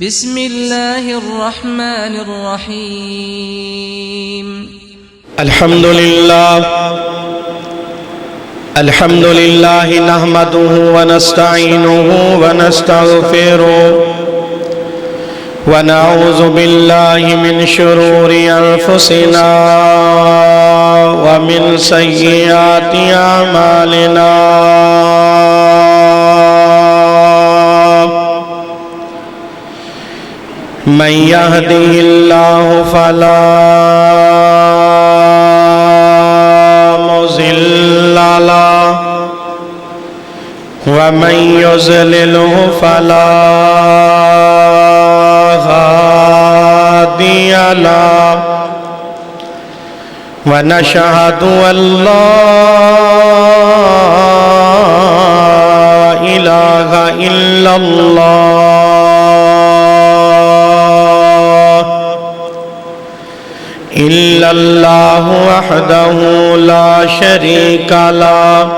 बिस्मिल्लाहिर रहमानिर रहीम। अल्हम्दुलिल्लाह नहमदुहु व नस्तईनुहु व नस्तगफिरुहु व नऊज़ु बिल्लाहि मिन शुरूरि अनफुसिना व मिन सय्यिआति अमालिना। मन यहदिहिल्लाहु फला मुज़िल्ला लहु व मन युज़लिलहु फला हादिय लहु व नशहदु अल्ला इलाहा इल्लल्लाह इल्लल्लाहु वहदहु ला शरीका लहु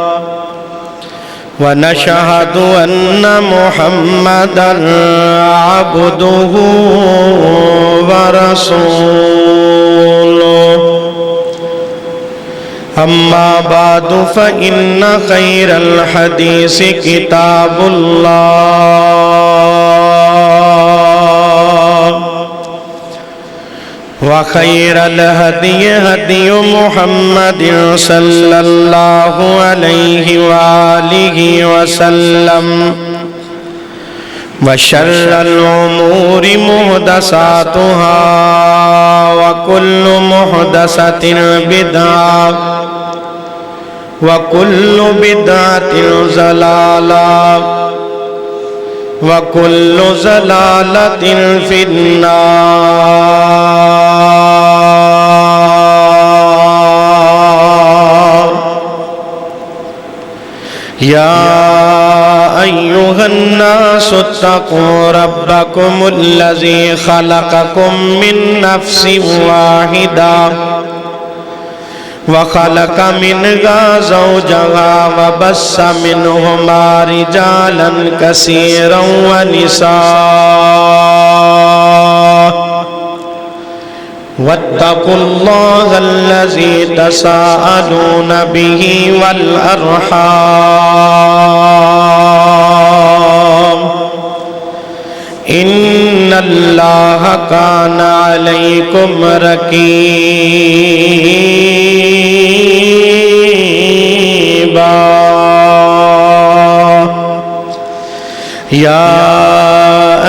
व नशहदु अन्ना मुहम्मदन अब्दुहु व रसूलुहु। अम्मा बादु फ़इन्न खैरल हदीस किताबुल्लाह व खैरल हदी हदी मुहम्मदिन सल्लल्लाहु अलैहि व आलिहि वसल्लम व शर्रल उमूरि मुहदसातुहा व कुल्लु मुहदसतिन बिदअह व कुल्लु बिदअतिन ज़लालह व कुल्लु ज़लालतिन फिन्नार। या अय्युहन्नासु इत्तक़ू रब्बकुमुल्लज़ी ख़लक़कुम मिन नफ़्सिन वाहिदा व ख़लक़ मिन्हा ज़ौजहा व बस्स मिन्हुमा रिजालन कसीरन व निसाअ वत्तक़ुल्लाहल्लज़ी तसाअलून बिही वल अर्हाम इन्नल्लाह काना अलैकुम रक़ीबा। या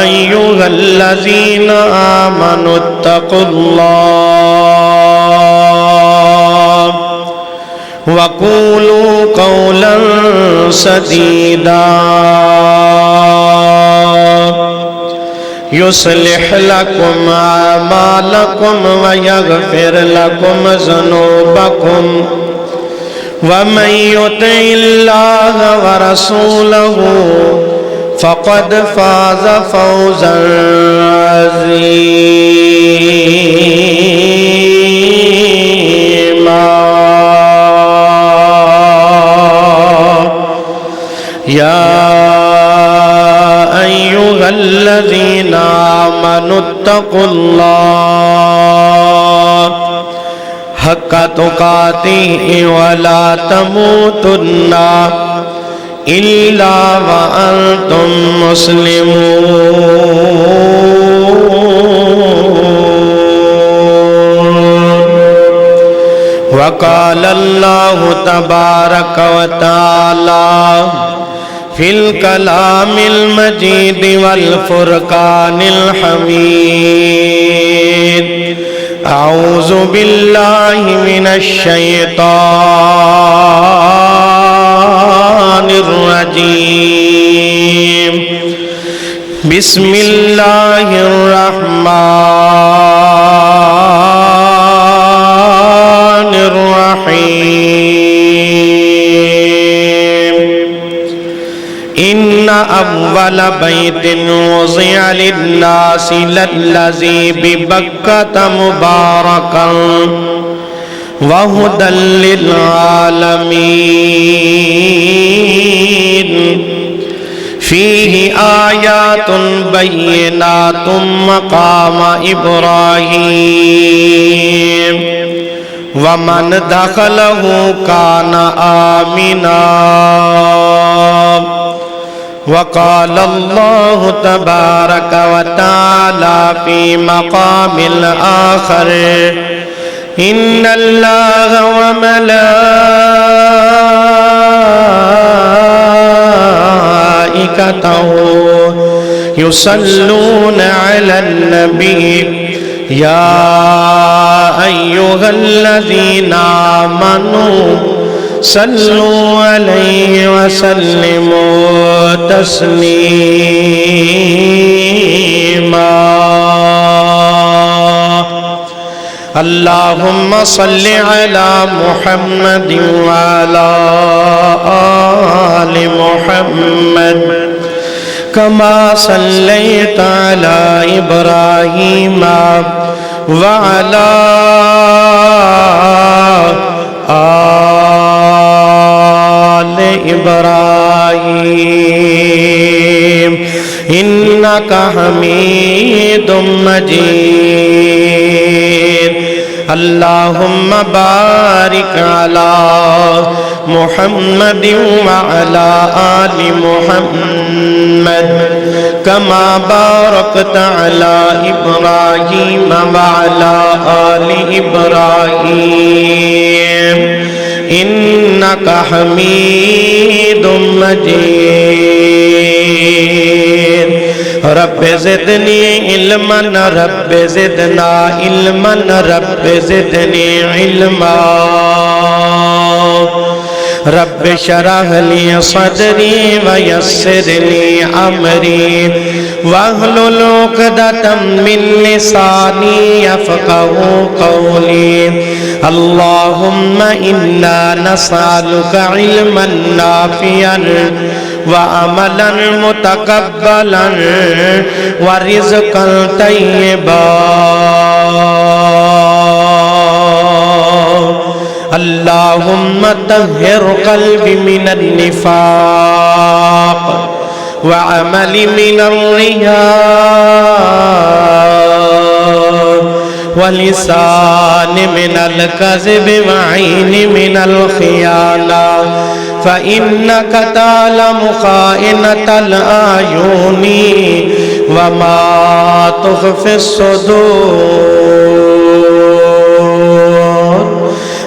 अय्युहल्लज़ीना आमनु इत्तक़ुल्लाह व क़ूलू क़ौलन सदीदा युस्लिह लकुम अमालकुम व यग़फिर लकुम ज़ुनूबकुम व मन युतिइल्लाह व रसूलहु फ़क़द फ़ाज़ फ़ौज़न अज़ीमा। या अय्युहल्लज़ीना आमनु इत्तक़ुल्लाह हक़्क़ तुक़ातिहि व ला तमूतुन्ना इल्ला व अंतुम मुस्लिमून। व क़ाल अल्लाहु तबारक व तआला फिल कलामिल मजीद वल फुरकानिल हमीद। अऊज़ु बिल्लाहि मिनश शैतानिर रजीम। बिस्मिल्लाहिर रहमानिर रहीम। इन्ना अव्वल बैतिन वुज़िअ लिन्नासि लल्लज़ी बिबक्कता मुबारकन व हुदल लिल आलमीन। फीही आयातुन बय्यिनातुम मकाम इब्राहीम वमन दखलहु कान आमिना वक़ाल अल्लाहु तबारक व तआला फी मक़ामिल आखर इन्नल्लाह व मलाइकतहु युसल्लूना अलन नबी या अय्युहल्लज़ीना आमनू सल्लु अलैहि वसल्लिमू तस्लीमा। अल्लाहुम्मा सल्लि अला मुहम्मद व अला आलि मुहम्मद कमा सल्लैता अला इब्राहीम व अला आलि इब्राहीम इन्नका हमीदुम मजीद। अल्लाहुम्मा बारिक अला मुहम्मद व अला आलि मुहम्मद कमा बारकता अला इब्राहीम व अला आलि इब्राहीम इन्नका हमीदुम मजीद। रब्बे ज़िदनी इल्मन रब्बे ज़िदना इल्मन रब्बे ज़िदनी इल्मा। रब्बे शरह ली सदरी व यस्सिर ली अमरी वहलुल उक़दतम मिन लिसानी यफ़क़हू क़ौली। अल्लाहुम्मा इन्ना नस्अलुका इल्मन नाफ़िअन व अमलन मुतक़ब्बलन व रिज़्क़न तय्यबा। अल्लाहुम्मा तह्हिर क़ल्बी मिनन निफ़ाक़ व अमली मिनर रिया व लिसानी मिनल कज़्ब व ऐनी मिनल ख़ियाना फ़इन्नका तअलमु ख़ाइनतल अयूनी व मा तुख़फ़िस सुदूर।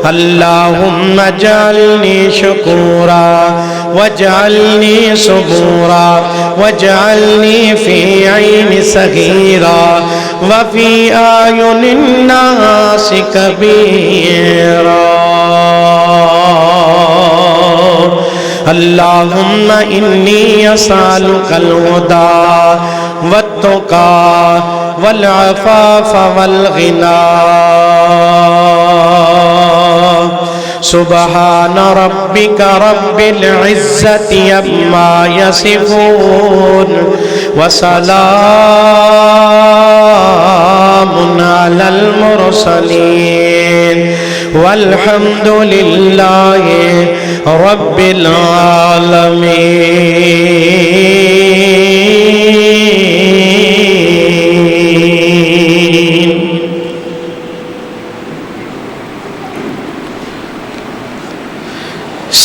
अल्लाहुम्मा जअलनी शुकूरा वजअलनी सबूरा वजअलनी फ़ी ऐनि सगीरा व फ़ी आयुनिन नासि कबीरा। अल्लाहुम्मा इन्नी असअलुकल हुदा वत्तुक़ा वल अफ़ाफ़ वल ग़िना। सुब्हान रब्बिका रब्बिल इज़्ज़ति अम्मा यसिफ़ून व सलामुन अलल मुरसलीन वल्हम्दुलिल्लाहि रब्बिल आलमीन।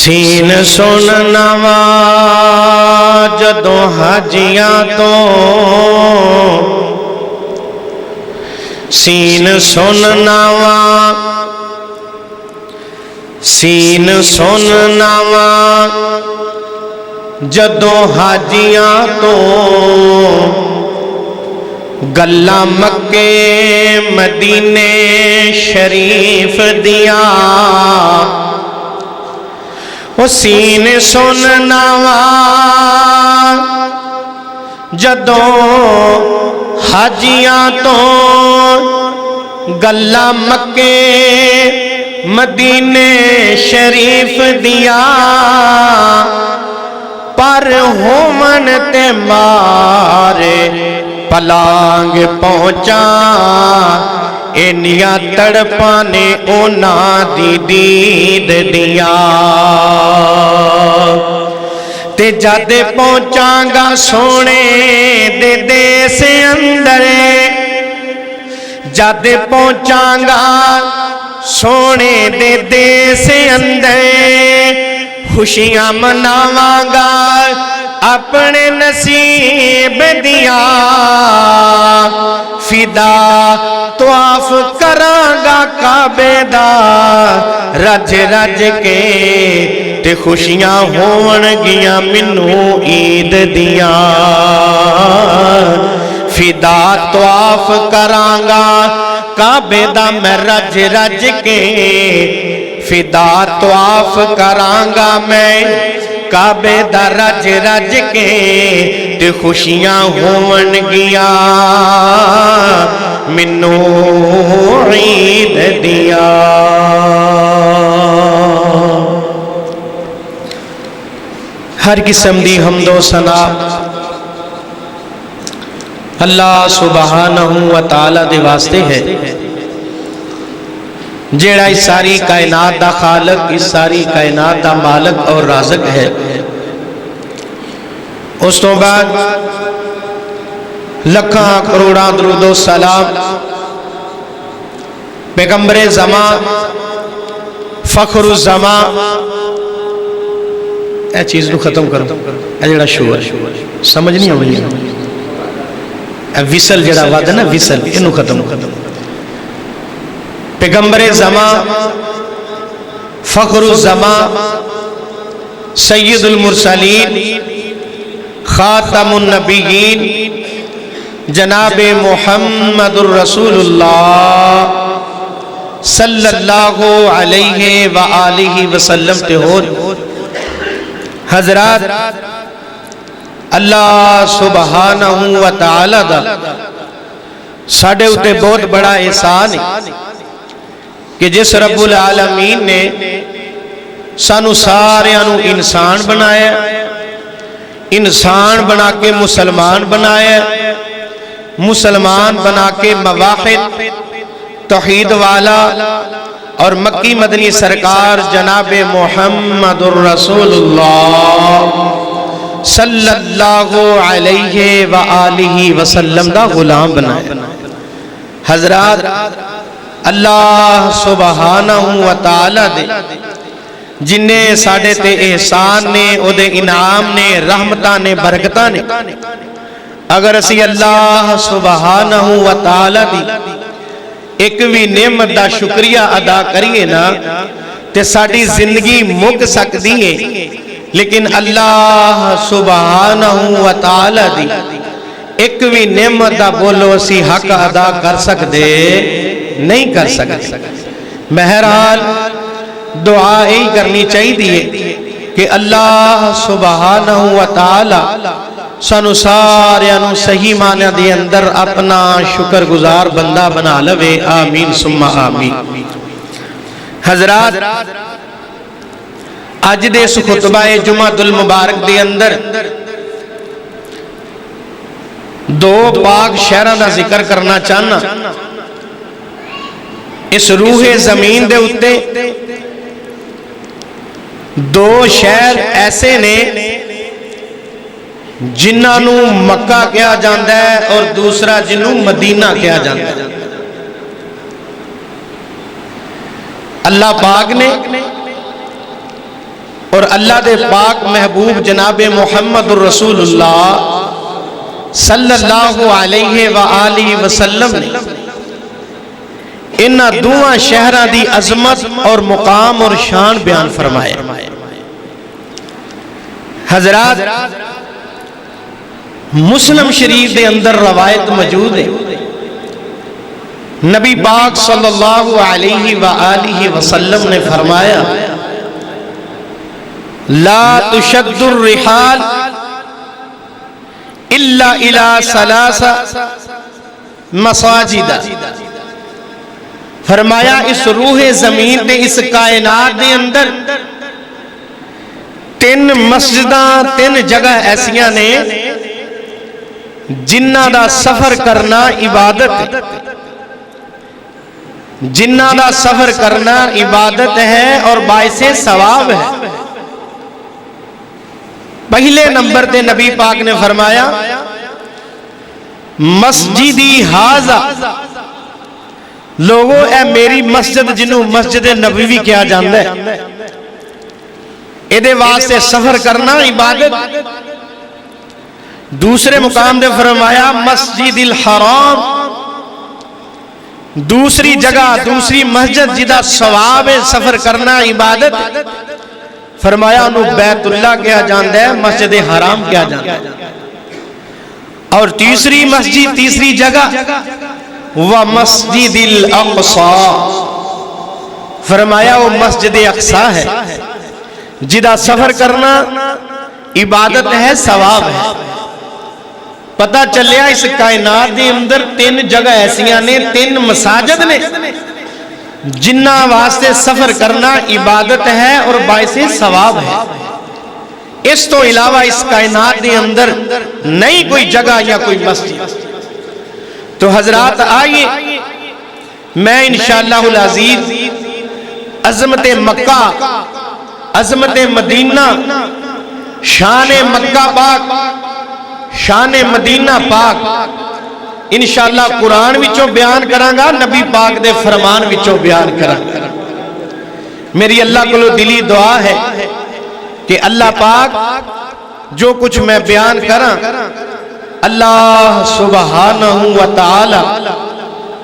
सीन सुन नवा जदों हाजियां तो सीन सुन नवा सीन सुन नवा जदों हाजियां तो गल्लां मक्के मदीने शरीफ दिया ओ सीन सुन नवा जदों हाजियां तो गल्लां मक्के मदीने शरीफ दिया पर होमन ते मारे पलांग पहुंचा इनिया तड़पा ने ओना दी दीद दिया ते जद पहुंचांगा सोने दे देश अंदर, जद पहुंचांगा सोने दे देश अंदर, खुशियां मनावांगा अपने नसीब दिया, फिदा तवाफ करांगा काबे दा रज रज के, ते खुशियां होवणगियां मैनू ईद दियां, फिदा तवाफ करांगा काबे दा मैं रज रज के, फिदा तवाफ करांगा मैं काबे दा रज रज के, ते खुशियां होवणगियां मैनू ईद दियां। हर किस्म दी हम्दो सना अल्लाह सुबहानहू व तआला दे वास्ते है, जेड़ा इस सारी कायनात दा खालक, इस सारी कायनात दा मालक और राज़िक है। उस तो बाद लखां करोड़ां दुरूदो सलाम पैगंबरे ज़मा फखरु ज़मा, ए चीज़ नू खत्म करो, ए जेड़ा शोर समझ नहीं आउंदी, विसल जेड़ा वध ना विसल, इनू खत्म पैगंबरे ज़मा फखरु ज़मा सय्यदुल मुरसलीन खातमुन नबिय्यीन जनाबे मुहम्मदुर रसूलुल्लाह सल्लल्लाहु अलैहि व आलिहि वसल्लम ते हो हजरात, अल्लाह सुबहानहू व तआला दा साडे उत्ते बहुत बड़ा एहसान है कि जिस रब्बुल आलमीन ने सानू सारियां नू इंसान बनाया, इंसान बना के मुसलमान बनाया, मुसलमान बना के मवाहिद तौहीद वाला और मक्की मदनी सरकार जनाबे मुहम्मदुर रसूलुल्लाह सल्लल्लाहु अलैहि व आलिहि वसल्लम दा गुलाम बनाया। हजरात, अल्लाह सुबहानहू व तआला दे जिन्ने साडे ते एहसान ने, ओदे इनाम ने, रहमतां ने, बरकतां ने, अगर असी अल्लाह सुबहानहू व तआला दी एक भी नेमत दा शुक्रिया अदा करिए ना ते साडी जिंदगी मुक सकदी है, लेकिन अल्लाह सुबहानहू व तआला दी एक भी नेमत दा बोलो असी हक अदा कर सकदे नहीं कर सकते। बहरहाल दुआ यही करनी चाहिए कि अल्लाह सुबहानहू व तआला सानू सारियां नू सही माने दे अंदर अपना शुक्रगुजार बंदा बना लवे। आमीन सुम्मा आमीन। हजरात, अज दे इस खुतबाए जुमातुल मुबारक दे अंदर दो पाक शहरां दा जिक्र करना चाहना। इस रूहे जमीन दे उत्ते दो शहर ऐसे ने जिन्हां नू मक्का कहा जाता है और दूसरा जिन्हों मदीना कहा जाता है। अल्लाह पाक ने और अल्लाह दे पाक महबूब जनाबे मुहम्मदुर रसूलुल्लाह सल्लल्लाहु अलैहि व आलिहि वसल्लम ने इन्हां दोवां शहरां दी अजमत और मुकाम और शान बयान फरमाया। हजरात, मुस्लिम शरीफ के अंदर रवायत मौजूद है, नबी पाक सल्लल्लाहु अलैहि व आलिहि वसल्लम ने फरमाया, ला तुशद्दुर रिहाल इल्ला इला सलासा मसाजिदा। फरमाया इस रूहे जमीन ते इस कायनात के अंदर तीन मस्जिदां, तीन जगह ऐसियां ने जिन्हां दा सफर करना इबादत है, जिन्हां दा सफर करना इबादत है और बाइसे सवाब है। पहले नंबर पे नबी पाक ने फरमाया मस्जिदी हाजा, लोगों ए मेरी मस्जिद जिन्हों मस्जिद नबवी क्या जाता है, इहदे वास्ते सफर करना इबादत। दूसरे मुकाम पे फरमाया मस्जिदिल हराम, दूसरी जगह दूसरी मस्जिद जिदा सवाब है सफर करना इबादत, फरमाया उन्होंने बैतुल्ला क्या जाता है, मस्जिद हराम क्या जाता है। और तीसरी मस्जिद तीसरी जगह वह मस्जिदिल अक़सा, फरमाया वो मस्जिद अक़सा है जिदा सफर करना इबादत है, सवाब है। पता चलिया इस कायनात के अंदर तीन जगह ऐसियां ने, तीन मसाजिद ने जिन्ना वास्ते सफर करना इबादत है और बाइसे सवाब है। इस तो इलावा इस कायनात के अंदर नहीं कोई जगह या कोई मस्जिद। तो हजरात आइए, मैं इंशाअल्लाहुल अज़ीज़ अज़मत मक्का, अज़मत मदीना, शान मक्का पाक, शान मदीना पाक इंशाअल्लाह कुरान विचों बयान करांगा, नबी पाक दे फरमान विचों बयान करांगा। मेरी अल्लाह को दिली दुआ है कि अल्लाह पाक जो कुछ मैं बयान करा, अल्लाह सुबहानहू व तआला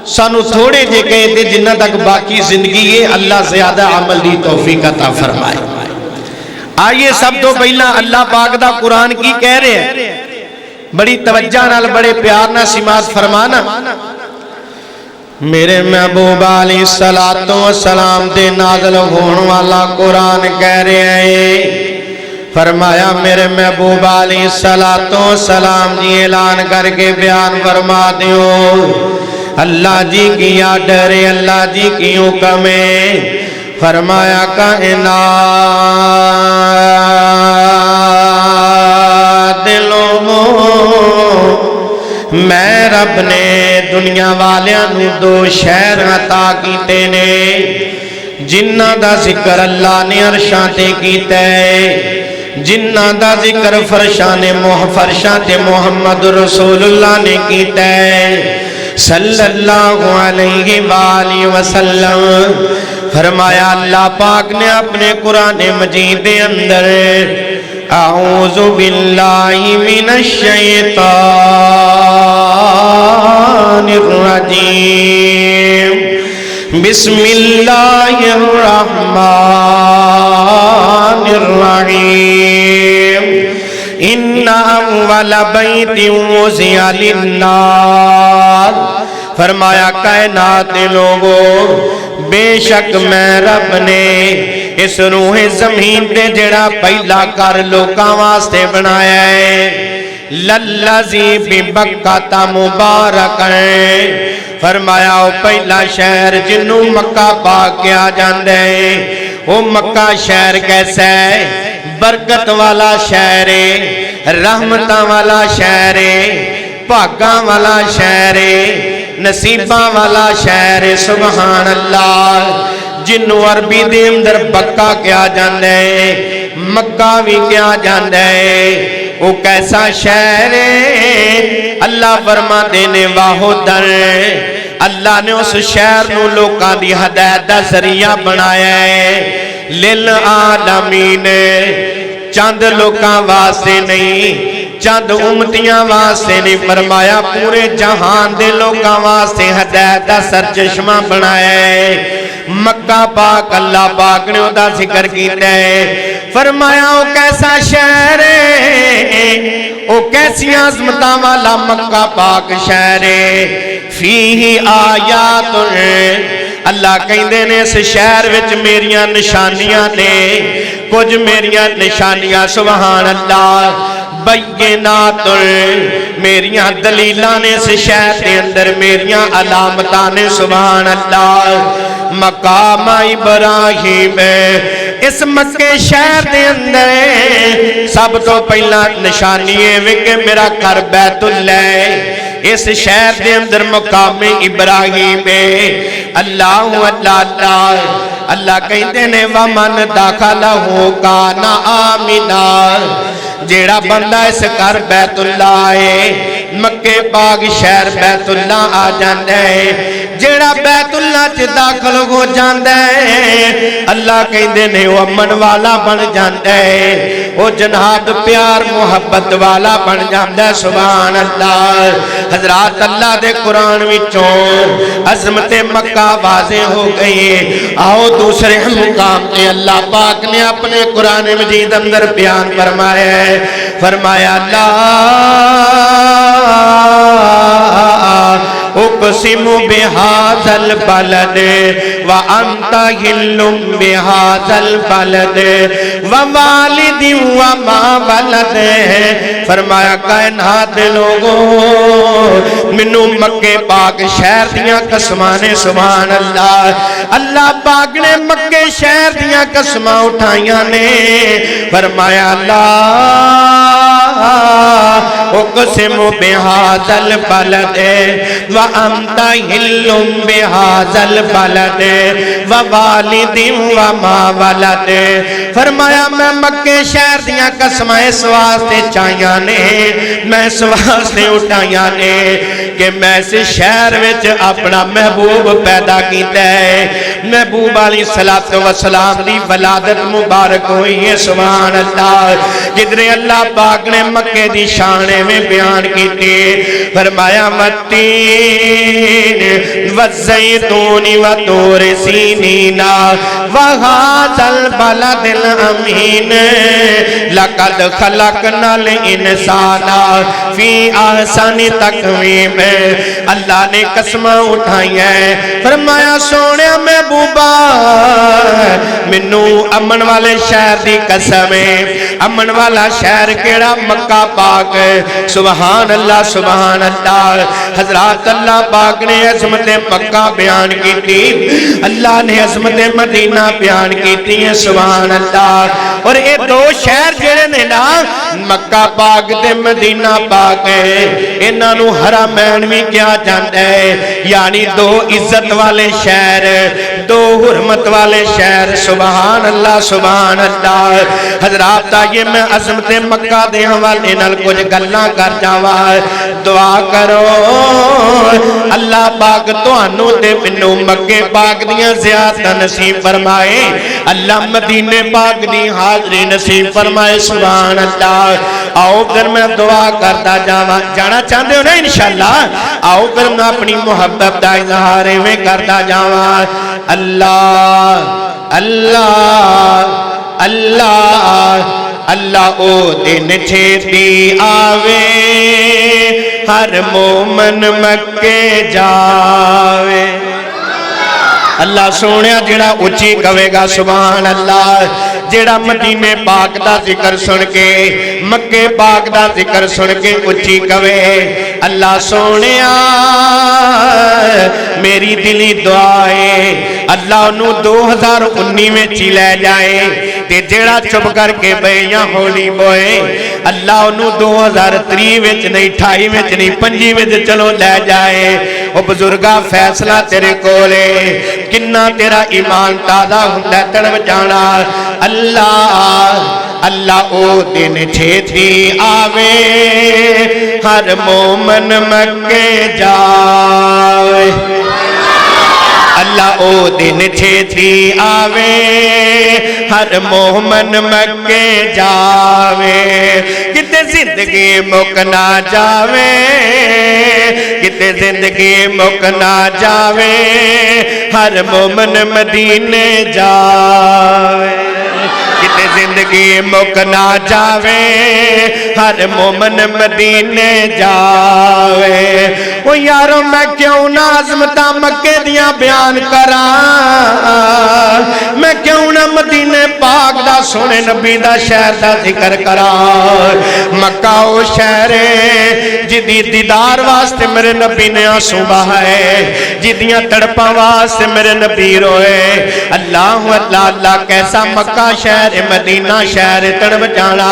सानू थोड़े जे कहे थे जिन्ना तक बाकी जिंदगी है, अल्लाह ज्यादा अमल दी तौफीक अता फरमाए। आइए सब तो पहला अल्लाह पाक दा कुरान की कह रहे हैं, बड़ी तवज्जो नाल बड़े प्यार नाल सिमात फरमाना। मेरे महबूब अलैहिस्सलातो वस्सलाम दे नाज़िल होने वाला कुरान कह रहे हैं, फरमाया मेरे महबूब अलैहिस्सलातो वस्सलाम जी ऐलान करके बयान फरमा दियो, अल्लाह जी की आर्डर है, अल्लाह जी की हुक्म है। फरमाया मैं रब ने दुनिया वालियां नू दो शहर अता कीते ने, जिन्ना दा जिक्र अल्लाह ने अरशां ते कीता है, जिन्ना दा जिक्र फरशां ते मुहम्मद रसूलुल्लाह ने कीता है सल्लल्लाहु अलैहि वसल्लम। फरमाया अल्लाह पाक ने अपने कुरान मजीद के अंदर आऊज़ु बिल्लाहि मिनश शैतानिर रजीम बिस्मिल्लाहिर रहमानिर रहीम इन्ना अव्वला बैतिन वुज़िअ लिन्नास। फरमाया कायनात के लोगों, बेशक मैं रब ने इस रूह जमीन ते जड़ा पहला कर लोकां वास्ते बनाया है, लल्लज़ी बिबक्का मुबारक है। फरमाया वो पहला शहर जिन्हों मक्का पाक किया जाता है, वो मक्का शहर कैसा है, बरकत वाला शहर है, रहमतां वाला शहर है, भागा वाला शहर है, नसीबा वाला शहर है। सुबहान अल्लाह। जिन्हों अरबी दे अंदर बक्का क्या जाता है, मक्का भी क्या जाता है, वो कैसा शहर है। अल्लाह फरमाते ने वाहुदर, अल्लाह ने उस शहर नू लोकां दी हदायत दा जरिया बनाया है। लिल आलमीन, चंद लोकां वास्ते नहीं, चंद उम्मतियां वास्ते नहीं, फरमाया पूरे जहान दे लोकां वास्ते हदायत दा सरचश्मा बनाया है। मक्का पाक अल्लाह पाक ने उदा जिक्र कीता है। फरमाया वो कैसा शहर है, वो कैसी अज़मतां वाला मक्का पाक शहर है। फीही आयातुन, अल्लाह कहते ने इस शहर विच मेरियां निशानियां ने, कुछ मेरियां निशानियां सुभान अल्लाह बैयिनातुन, मेरियां दलीलां ने इस शहर के अंदर, मेरियां अलामतां ने सुभान अल्लाह। मकाम इब्राहिम, इस मक्के शहर के अंदर सब तो पहला निशानी है कि मेरा घर बैतुल्ला है। इस शहर के अंदर मकाम इब्राहिम है। अल्लाह अल्लाह अल्लाह अल्लाह कहते ने वमन दाखला हो काना आमिना, जेड़ा बंदा इस घर बैतुल्ला है मक्के पाक शहर बैतुल्ला आ जाता है, जेड़ा बैतुल्ला च दाखिल हो जाता है अल्लाह कहते ने वो अमन वाला बन जाता है, वो जनाब प्यार मुहब्बत वाला बन जाता है। सुभान अल्लाह। हजरात अल्लाह दे कुरान विचों अज़मत मक्का वाज़े हो गई। आओ दूसरे मुकाम पे अल्लाह पाक ने अपने कुरान मजीद अंदर बयान फरमाया है, फरमाया अल्लाह उक़सिमु बिहाज़ल बलद व अंता हिल्लुम बिहाज़ल बलद व वालिदिन व मा वलद। फरमाया कायनात दे लोगों मैनू मक्के पाक शहर दियां कसमां ने। सुभान अल्लाह। अल्लाह पाक ने मक्के शहर दियां कसमां उठाइयां ने। फरमाया अल्लाह उक़सिमु बिहाज़ल बलद व अंता हिल्लुम बिहाज़ल बलद व वालिदिन व मा वलद। फरमाया मैं मक्के शहर दियां कसमां इस वास्ते चाहियां ने, मैं इस वास्ते उठाइयां ने कि मैं इस शहर विच अपना महबूब पैदा किया है। महबूब अलैहिस्सलातु वस्सलाम दी वलादत मुबारक हुई है। सुभान अल्लाह। किधरे अल्लाह पाक ने मक्के दी शान में बयान की, फरमाया मत्तीन वज़ैतून व तूर सीनीना व हाज़ल बलदिल अमीन लक़द खलक़नल इंसाना फी अहसनि तक़वीम। अल्लाह ने कसमां उठाई है, फरमाया सोने महबूबा मैनू अमन वाले शहर दी कसम है। अमन वाला शहर केड़ा? मक्का पाक। सुभान अल्लाह सुभान अल्लाह। हजरात अल्लाह पाक ने अज़मत मक्का बयान की, अल्लाह ने अज़मत मदीना बयान की है। सुभान अल्लाह। और ये दो शहर जेड़े ने ना मक्का पाक ते मदीना पाक इन्हां नूं हरामैन भी कहा जाता है, यानी दो इज्जत वाले शहर, दो हुरमत वाले शहर। सुभान अल्लाह सुभान अल्लाह। हजरात आइए मैं अज़मत मक्का दे हवाले नाल कुछ गल्लां कर जावा। दुआ करो अल्लाह पाक तुहानू ते मैनू मक्के पाक दियां ज़ियारतां नसीब फरमाए, अल्लाह मदीने पाक दी हाज़री नसीब फरमाए। सुभान अल्लाह। आओ फिर मैं दुआ करता जावा। जाना चाहते हो ना इंशाअल्लाह? आओ फिर मैं अपनी मुहब्बत का इजहार में करता जावा। अल्लाह अल्लाह अल्लाह अल्लाह ओ दिन छेती आवे हर मोमन मक्के जावे। अल्लाह सोने जेड़ा उच्ची कवेगा सुभान अल्लाह, जेड़ा मदीने पाक दा जिक्र सुन के मक्के पाक दा जिक्र सुन के उच्ची कवे, अल्लाह सोने मेरी दिली दुआ है अल्लाह नू 2019 में ही लै जाए, ते जेड़ा चुप करके बया होली बोए अल्लाह नू 2023 में नहीं, 28 में नहीं, 25 में चलो लै जाए। ओ बुजुर्गा फैसला तेरे कोले, किन्ना तेरा ईमान ताज़ा हुंदा तड़प जाना। अल्लाह अल्लाह ओ दिन छेती आवे हर मोमन मक्के जावे। अल्लाह ओ दिन छेती आवे हर मोमन मक्के जावे। किते जिंदगी मुक ना जावे, किते जिंदगी मुक ना जावे हर मोमन मदीने जावे। किते जिंदगी मुक ना जावे हर मोमन मदीने जावे। ओ यारो मैं क्यों ना अज़मत मक्के दियां बयान करा, मैं क्यों ना मदीने पाक दा सोने नबी दा शहर दा जिक्र करा। मक्का ओ शहर जिदी दीदार वास्ते मेरे नबी ने आंसू बहाए, जिदियां तड़पां वास्ते मेरे नबी रोए। अल्लाह अल्लाह अल्लाह कैसा मक्का शहर मदीना शहर तड़प जाना।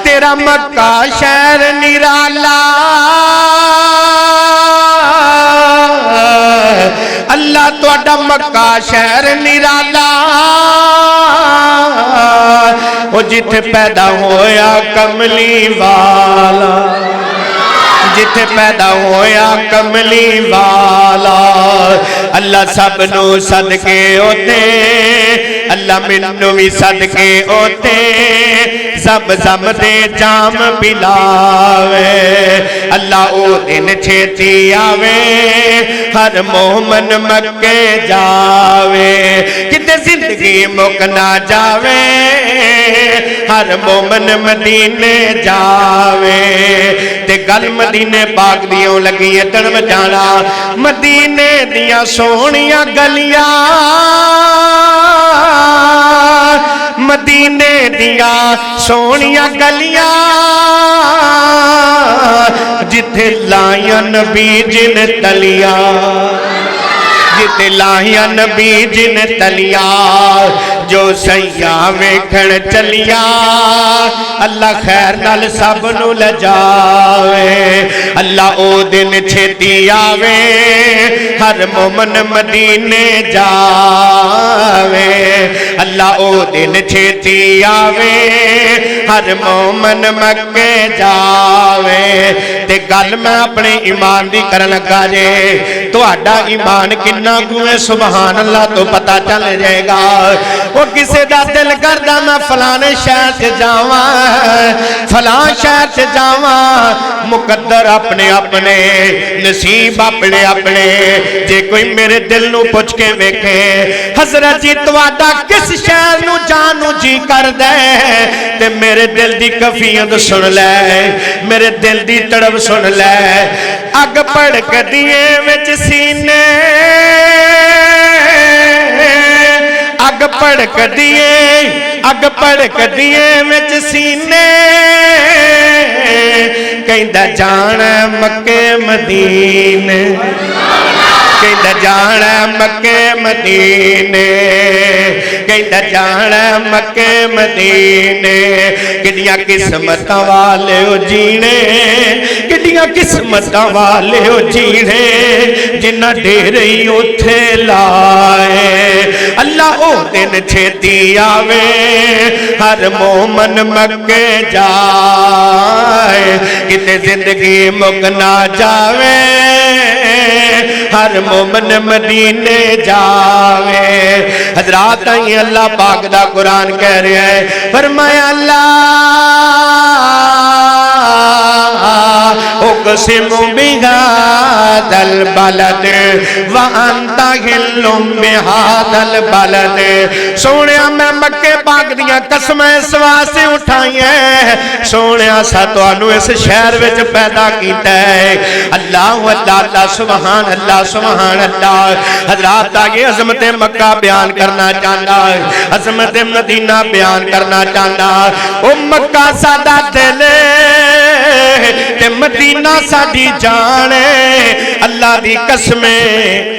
तेरा मक्का शहर निराला अल्लाह तुहाडा मक्का शहर निराला। ओ वो जिथे पैदा होया कमली वाला, जिथे पैदा होया कमली वाला। अल्लाह सबनू सदके ओते, अल्लाह मैनू भी सदके ओते सब जम दे जाम पिलावे। अल्लाह ओ दिन छेती आवे, हर मोमन मक्के जावे, किते जिंदगी मुक ना जावे, हर मोमन मदीने जावे। ते गल मदीने पाक दियों लगी है तन बजाना, मदीने दियां सोहणियां गलियां, मदीने दिया सोहणियां गलियां, जिथे लाया नबी जिन तलियां, जिथे लाया नबी जिन तलियां, जो सैया वेखण चलिया, अल्लाह खैर नाल सब नू लजावे। अल्लाह ओ दिन छेती आवे, हर मोमन मदीने जावे। अल्लाह ओ दिन छेती आवे, हर मोमन मक्के जावे। ते गल मैं अपने ईमान दी करन लगा जे, तुहाडा ईमान किन्ना कुए सुभान अल्लाह तो पता चल जाएगा। वो किसी का दिल करदा मैं फलाने शहर से जावा, फलां शहर से जावा, मुकद्दर अपने अपने, नसीब अपने अपने। जे कोई मेरे दिल नू पुछ के वेखे, हजरत जी तुहाडा किस शहर नू जान नू जी करदा है, ते मेरे दिल दी कफियत सुन ले, मेरे दिल दी तड़प सुन ले। अग भड़कदी ऐ विच सीने, अग भड़कदी ऐ, अग भड़कदी ऐ विच सीने, कहंदा जाना मक्के मदीने, कहंदा जाना मक्के मदीने, कहंदा जाना मक्के मदीने। कितनियां किस्मतां वाले हो जीने, कितनियां किस्मतां वाले हो जीने, जिन्ना डेरे ही उथे लाए। अल्लाह ओ दिन छेती आवे, हर मोमन मक्के जाए, किते जिंदगी मुक ना जावे, हर मोमन मदीने जावे। हजरात आई अल्लाह पाक दा कुरान कह रहा है, फरमाया अल्लाह उक़सिमु बिहादल बलद व अंता हिल्लुम बिहादल बलद। सोनिया मैं मक्के पाक दियां कसमां इस वास्ते उठाईयां, सोनिया सा तुहानू इस शहर विच पैदा कीता है। अल्लाह अल्लाह सुभान अल्लाह सुभान अल्लाह। हजरात आगे अज़मत मक्का बयान करना चाहता, अज़मत मदीना बयान करना चाहता। ओ मक्का साडा दिल ते मदीना साडी जान है, अल्लाह दी कसमें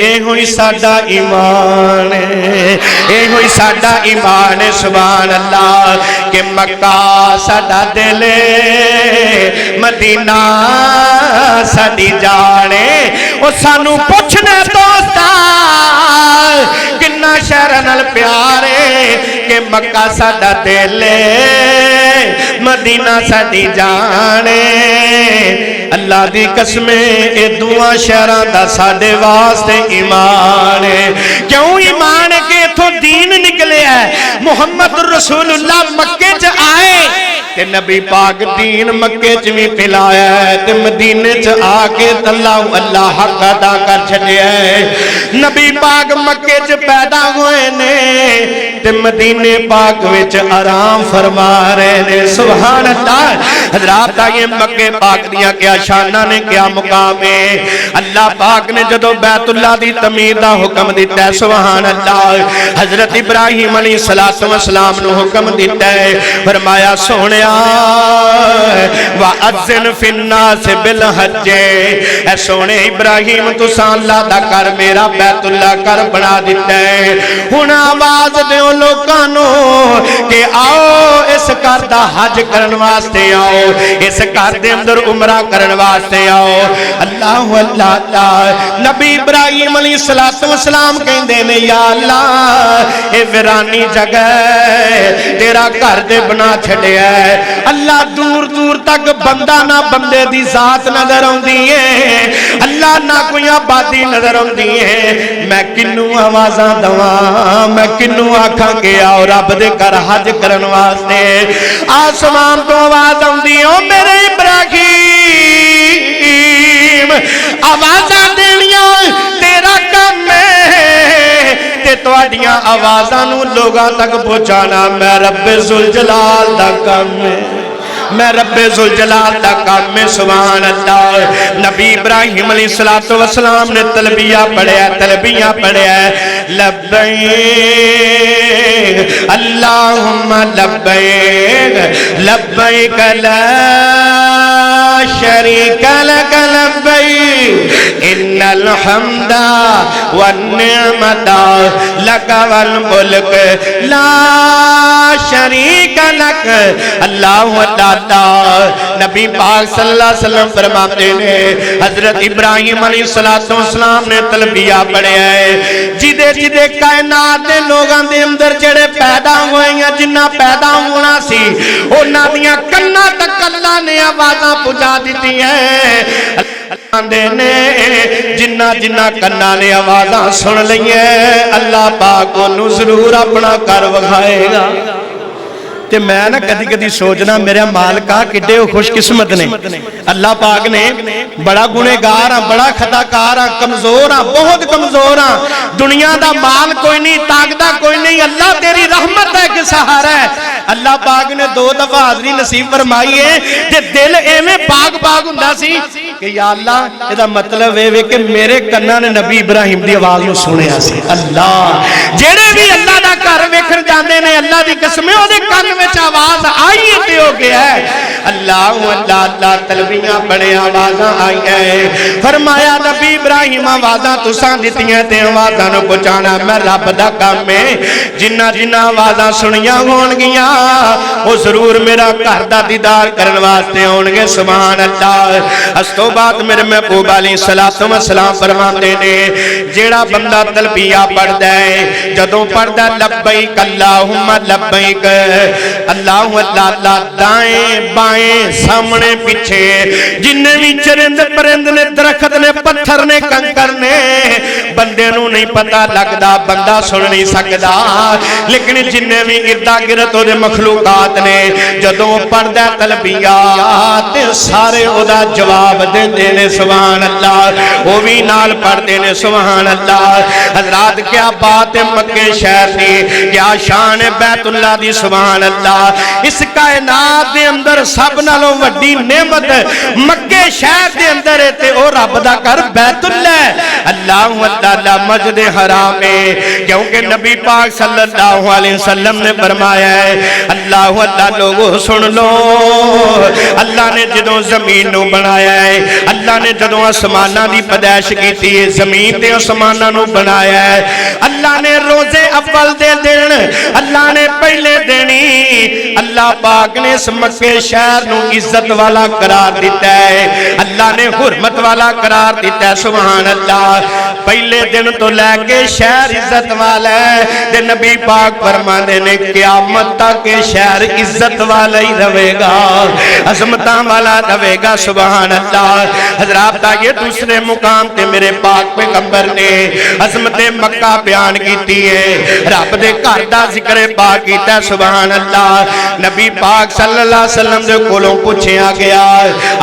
एहो ही साडा ईमान है, एहो ही साडा ईमान है। सुभान अल्लाह के मक्का साडा दिल मदीना साडी जान है। ओ सानू पुछना दोस्ता किन्ना शहर नाल प्यार है, के मक्का साडा दिल मदीना साडी जान है। अल्लाह दी कसमें ए दुआ शहरां दा साडे वास्ते ईमान है। क्यों ईमान है कि इथों दीन निकले है। मुहम्मद रसूलुल्लाह मक्के च आए ते नबी पाक दीन मक्के च भी फैलाया है, ते मदीने च आके अल्लाह अल्लाह हक अदा कर छड्या है। नबी पाक मक्के च पैदा होए ने ते मदीने पाक विच आराम फरमा रहे ने। सुभान अल्लाह। हजरात आइए मक्के पाक दियां क्या शाना ने, क्या मुकाम है। अल्लाह पाक ने जदों बैतुल्लाह दी तमीर दा हुक्म दिता है, सुभान अल्लाह, हजरत इब्राहिम अलैहिस्सलातु वस्सलाम नु हुक्म दिता है, फरमाया सोहणिया वअज़्ज़िन फिन्नास बिल हज। ऐ सोहणे इब्राहिम तुसां अल्लाह दा घर मेरा बैतुल्लाह घर बना दिता है, हुण आवाज दिओ लोगों नूं कि आओ इस घर दा हज करन वास्ते आओ, इस घर दे अंदर उमरा करन वास्ते आओ। अल्लाह अल्लाह अल्लाह। नबी इब्राहिम अलैहिस्सलाम कहंदे ने या अल्लाह ये वीरानी जगह तेरा घर दे बना छड़िया है। अल्लाह दूर दूर तक बंदा ना बंदे दी जात नजर आउंदी है, अल्लाह ना कोई आबादी नजर आउंदी है। मैं किन्नू आवाज़ां दवां, मैं किन्नू आखां कि आओ रब दे घर हज करन वास्ते। आसमान तो आवाज आउंदी ओ मेरे इब्राहिम आवाज़ां देनियां तेरा काम है ते तुहाडियां आवाज़ां नूं लोगां तक पहुंचाना मैं रब्बे जुल जलाल दा काम है, मैं रब्बे जुल जलाल दा काम में। सुभान अल्लाह। नबी इब्राहिम अलैहिस्सलाम ने तलबिया पढ़िया, तलबिया पढ़िया लब्बैक अल्लाहुम्मा लब्बैक लब्बैक ला शरीक लक लब्बैक इन्नल हम्दा वन निअमता लक वल मुल्क ला शरीक लक। अल्लाहु अल्लाह। नबी पाक सल्लल्लाहु अलैहि वसल्लम फरमाते ने हजरत इब्राहिम अलैहिस्सलाम ने तलबिया पढ़िया है जिदे जिदे कायनात दे लोगां दे अंदर जेड़े पैदा होए हैं, जिन्ना पैदा होना सी उन्हां दियां कन्नां तक अल्लाह ने आवाज़ां पहुंचा दी है। ने जिन्ना जिन्ना कन्ना ने आवाज़ां सुन लईए अल्लाह पाक उन्होंने जरूर अपना कर विखाएगा। ते मैं ना कदी कदी सोचना मेरा मालिका किड्डे खुशकिस्मत ने, अल्लाह पाक ने बड़ा गुनेगार हाँ, बड़ा खताकार हाँ, कमजोर हाँ, बहुत कमजोर हाँ, दुनिया दा माल कोई नहीं, ताकदा कोई नहीं, अल्लाह तेरी रहमत है कि सहारा है। अल्लाह पाक ने 2 दफा हाजरी नसीब फरमाई है ते दिल एवें पाक पाक हुंदा सी कि या अल्लाह इहदा मतलब ये वे कि मेरे कन्ना ने नबी इब्राहिम दी आवाज़ नूं सुनिया सी। अल्लाह जेड़े भी अल्लाह दा घर वेखण जांदे ने अल्लाह दी कसम ओहदे कन्न विच आवाज़ आई है ते हो गया है। अल्लाह अल्लाह अल्लाह तलबियां पढ़े आवाज़ां आई है। फरमाया नबी इब्राहिम आवाज़ां तुसां दित्तियां ते आवाज़ां नूं पहुंचाना मैं रब दा काम है। जिन्ना जिन्ना आवाज़ां सुनियां होणगियां वो जरूर मेरा घर दा दीदार करने वास्ते आउणगे। सुभान अल्लाह। उस तो बाद मेरे महबूब अलैहिस्सलातु वस्सलाम फरमाते ने जेड़ा बंदा तलबिया पढ़दा है जदों पढ़दा लब्बैक अल्लाहुम्मा लब्बैक अल्लाहु अल्लाह दाएं बाएं सामने पीछे जिन्ने भी चरिंद परिंद ने दरख्त ने पत्थर ने कंकर ने बंदे नूं नहीं पता लगदा, बंदा सुन नहीं सकदा, लेकिन जिन्ने भी इर्दा गिरद ओहदे मखलूकात ने जदों पढ़दा तलबिया ते सारे ओहदा जवाब देंदे ने। सुभान अल्लाह। वो भी नाल पढ़दे ने। सुभान अल्लाह। हजरात क्या बात है मक्के शहर की, क्या शान है बैतुल्लाह दी। सुभान अल्लाह। इस कायनात दे अंदर सब नालों वड्डी नेमत मक्के शहर दे अंदर है ते ओ रब दा घर बैतुल्लाह है। अल्लाहु अल्लाह मस्जिद हराम है क्योंकि नबी पाक सल्लल्लाहु अलैहि वसल्लम ने फरमाया है अल्लाह अल्लाह लोगों सुन लो, अल्लाह ने जदों जमीन नूं बनाया है, अल्लाह ने जदों आसमानां दी पैदाइश की है, जमीन ते आसमानां नूं बनाया है, अल्लाह ने रोजे अव्वल दे दिन अल्लाह ने पहले देनी अल्लाह पाक ने इस मक्के शहर नूं इज्जत वाला करार दिता है, अल्लाह ने हुर्मत वाला करार दिता है। सुभान अल्लाह। पहले दिन तो लैके शहर इज्जत वाला है ते नबी पाक फरमाते ने क़यामत तक के शहर इज्जत वाला ही रहेगा, अजमत वाला रहेगा। सुभान अल्लाह। हजरात ये दूसरे मुकाम ते मेरे पाक पैगंबर ने अजमत मक्का बयान की है, रब दे घर दा जिक्र पाक कीता। सुभान अल्लाह। नबी पाक सल्लल्लाहु अलैहि वसल्लम दे कोलों पूछया गया,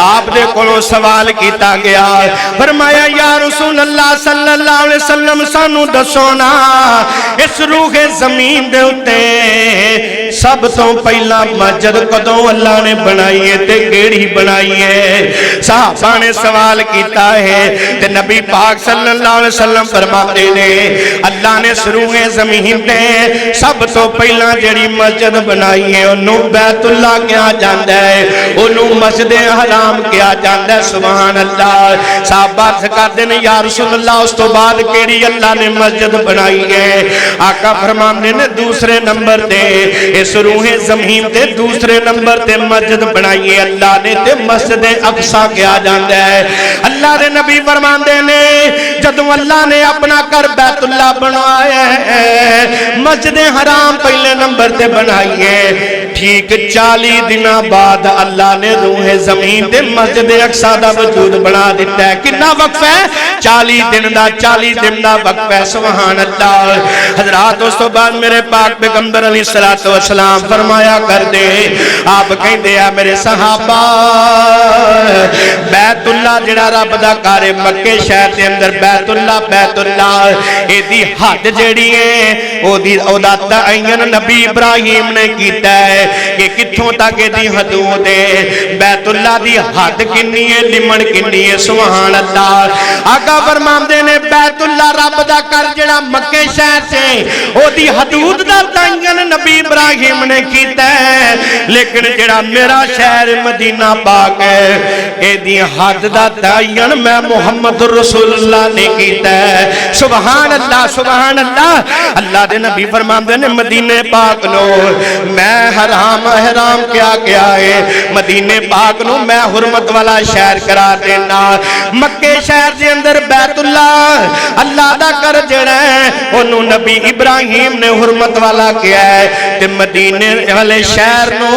आप दे कोलों सवाल किया गया, फरमाया या रसूल अल्लाह सल्लल्लाहु अलैहि वसल्लम सानू दसो ना इस रूहे जमीन दे उत्ते सब तो पहला मस्जिद कदों अल्लाह ने बनाई है ते केड़ी बनाई है? सहाबा ने सवाल किया है ते नबी पाक सल्लल्लाहु अलैहि वसल्लम फरमाते ने अल्लाह ने सरूए जमीन ते सब तो पहला जेड़ी मस्जिद बनाई है ओनू बैतुल्ला कहा जाता है, ओनू मस्जिद हराम कहा जाता है। सुभान अल्लाह। सहाबा कहते ने या रसूल अल्लाह उस तो बाद केड़ी अल्लाह ने मस्जिद बनाई है? आका फरमाते ने दूसरे नंबर ते इस रूहे जमीन ते दूसरे नंबर ते मस्जिद बनाई है अल्लाह ने ते मस्जिद अक्सा कहा जाता है। अल्लाह के नबी फरमाते ने जदों अल्लाह ने अपना घर बैतुल्ला बनवाया है, मस्जिद हराम पहले नंबर ते बनाई है, ठीक 40 दिन बाद अल्लाह ने रूहे जमीन ते मस्जिद अक्सा दा वजूद बना दिता है। कितना वक्त है? 40 दिन दा, 40 दिन दा वक्त है। सुभान अल्लाह। हजरात उस तो बाद मेरे पाक पैगंबर अलैहिस्सलातु वस्सलाम फरमाया कर दे, आप कहते हैं मेरे सहाबा बैतुल्ला जेड़ा रब दा घर है मक्के शहर के अंदर बैतुल्ला एदी हद जेड़ी है ओदी ओदा तयन नबी इब्राहिम ने कीता है कि कित्थों तक एदी हदूद है, बैतुल्ला दी हद किन्नी है, लिमन किन्नी है। सुभान अल्लाह। आका फरमांदे ने बैतुल्ला रब दा घर जेड़ा मक्के शहर से ओदी हदूद दा तयन नबी इब्राहिम ने कीता है, लेकिन जेड़ा मेरा शहर मदीना पाक है एदी हद दा तयन मैं मुहम्मद रसूलुल्लाह ने कीता है। सुभान अल्लाह, सुभान अल्लाह। अल्लाह दे नबी फरमांदे ने मदीने पाक नो मैं हराम क्या है, मदीने पाक नो मैं हुरमत वाला शहर करार देना। मक्के शहर के अंदर बैतुल्ला अल्लाह दा घर जेड़ा है ओनू नबी इब्राहिम ने हुरमत वाला किया है, ते मदीने वाले शहर नो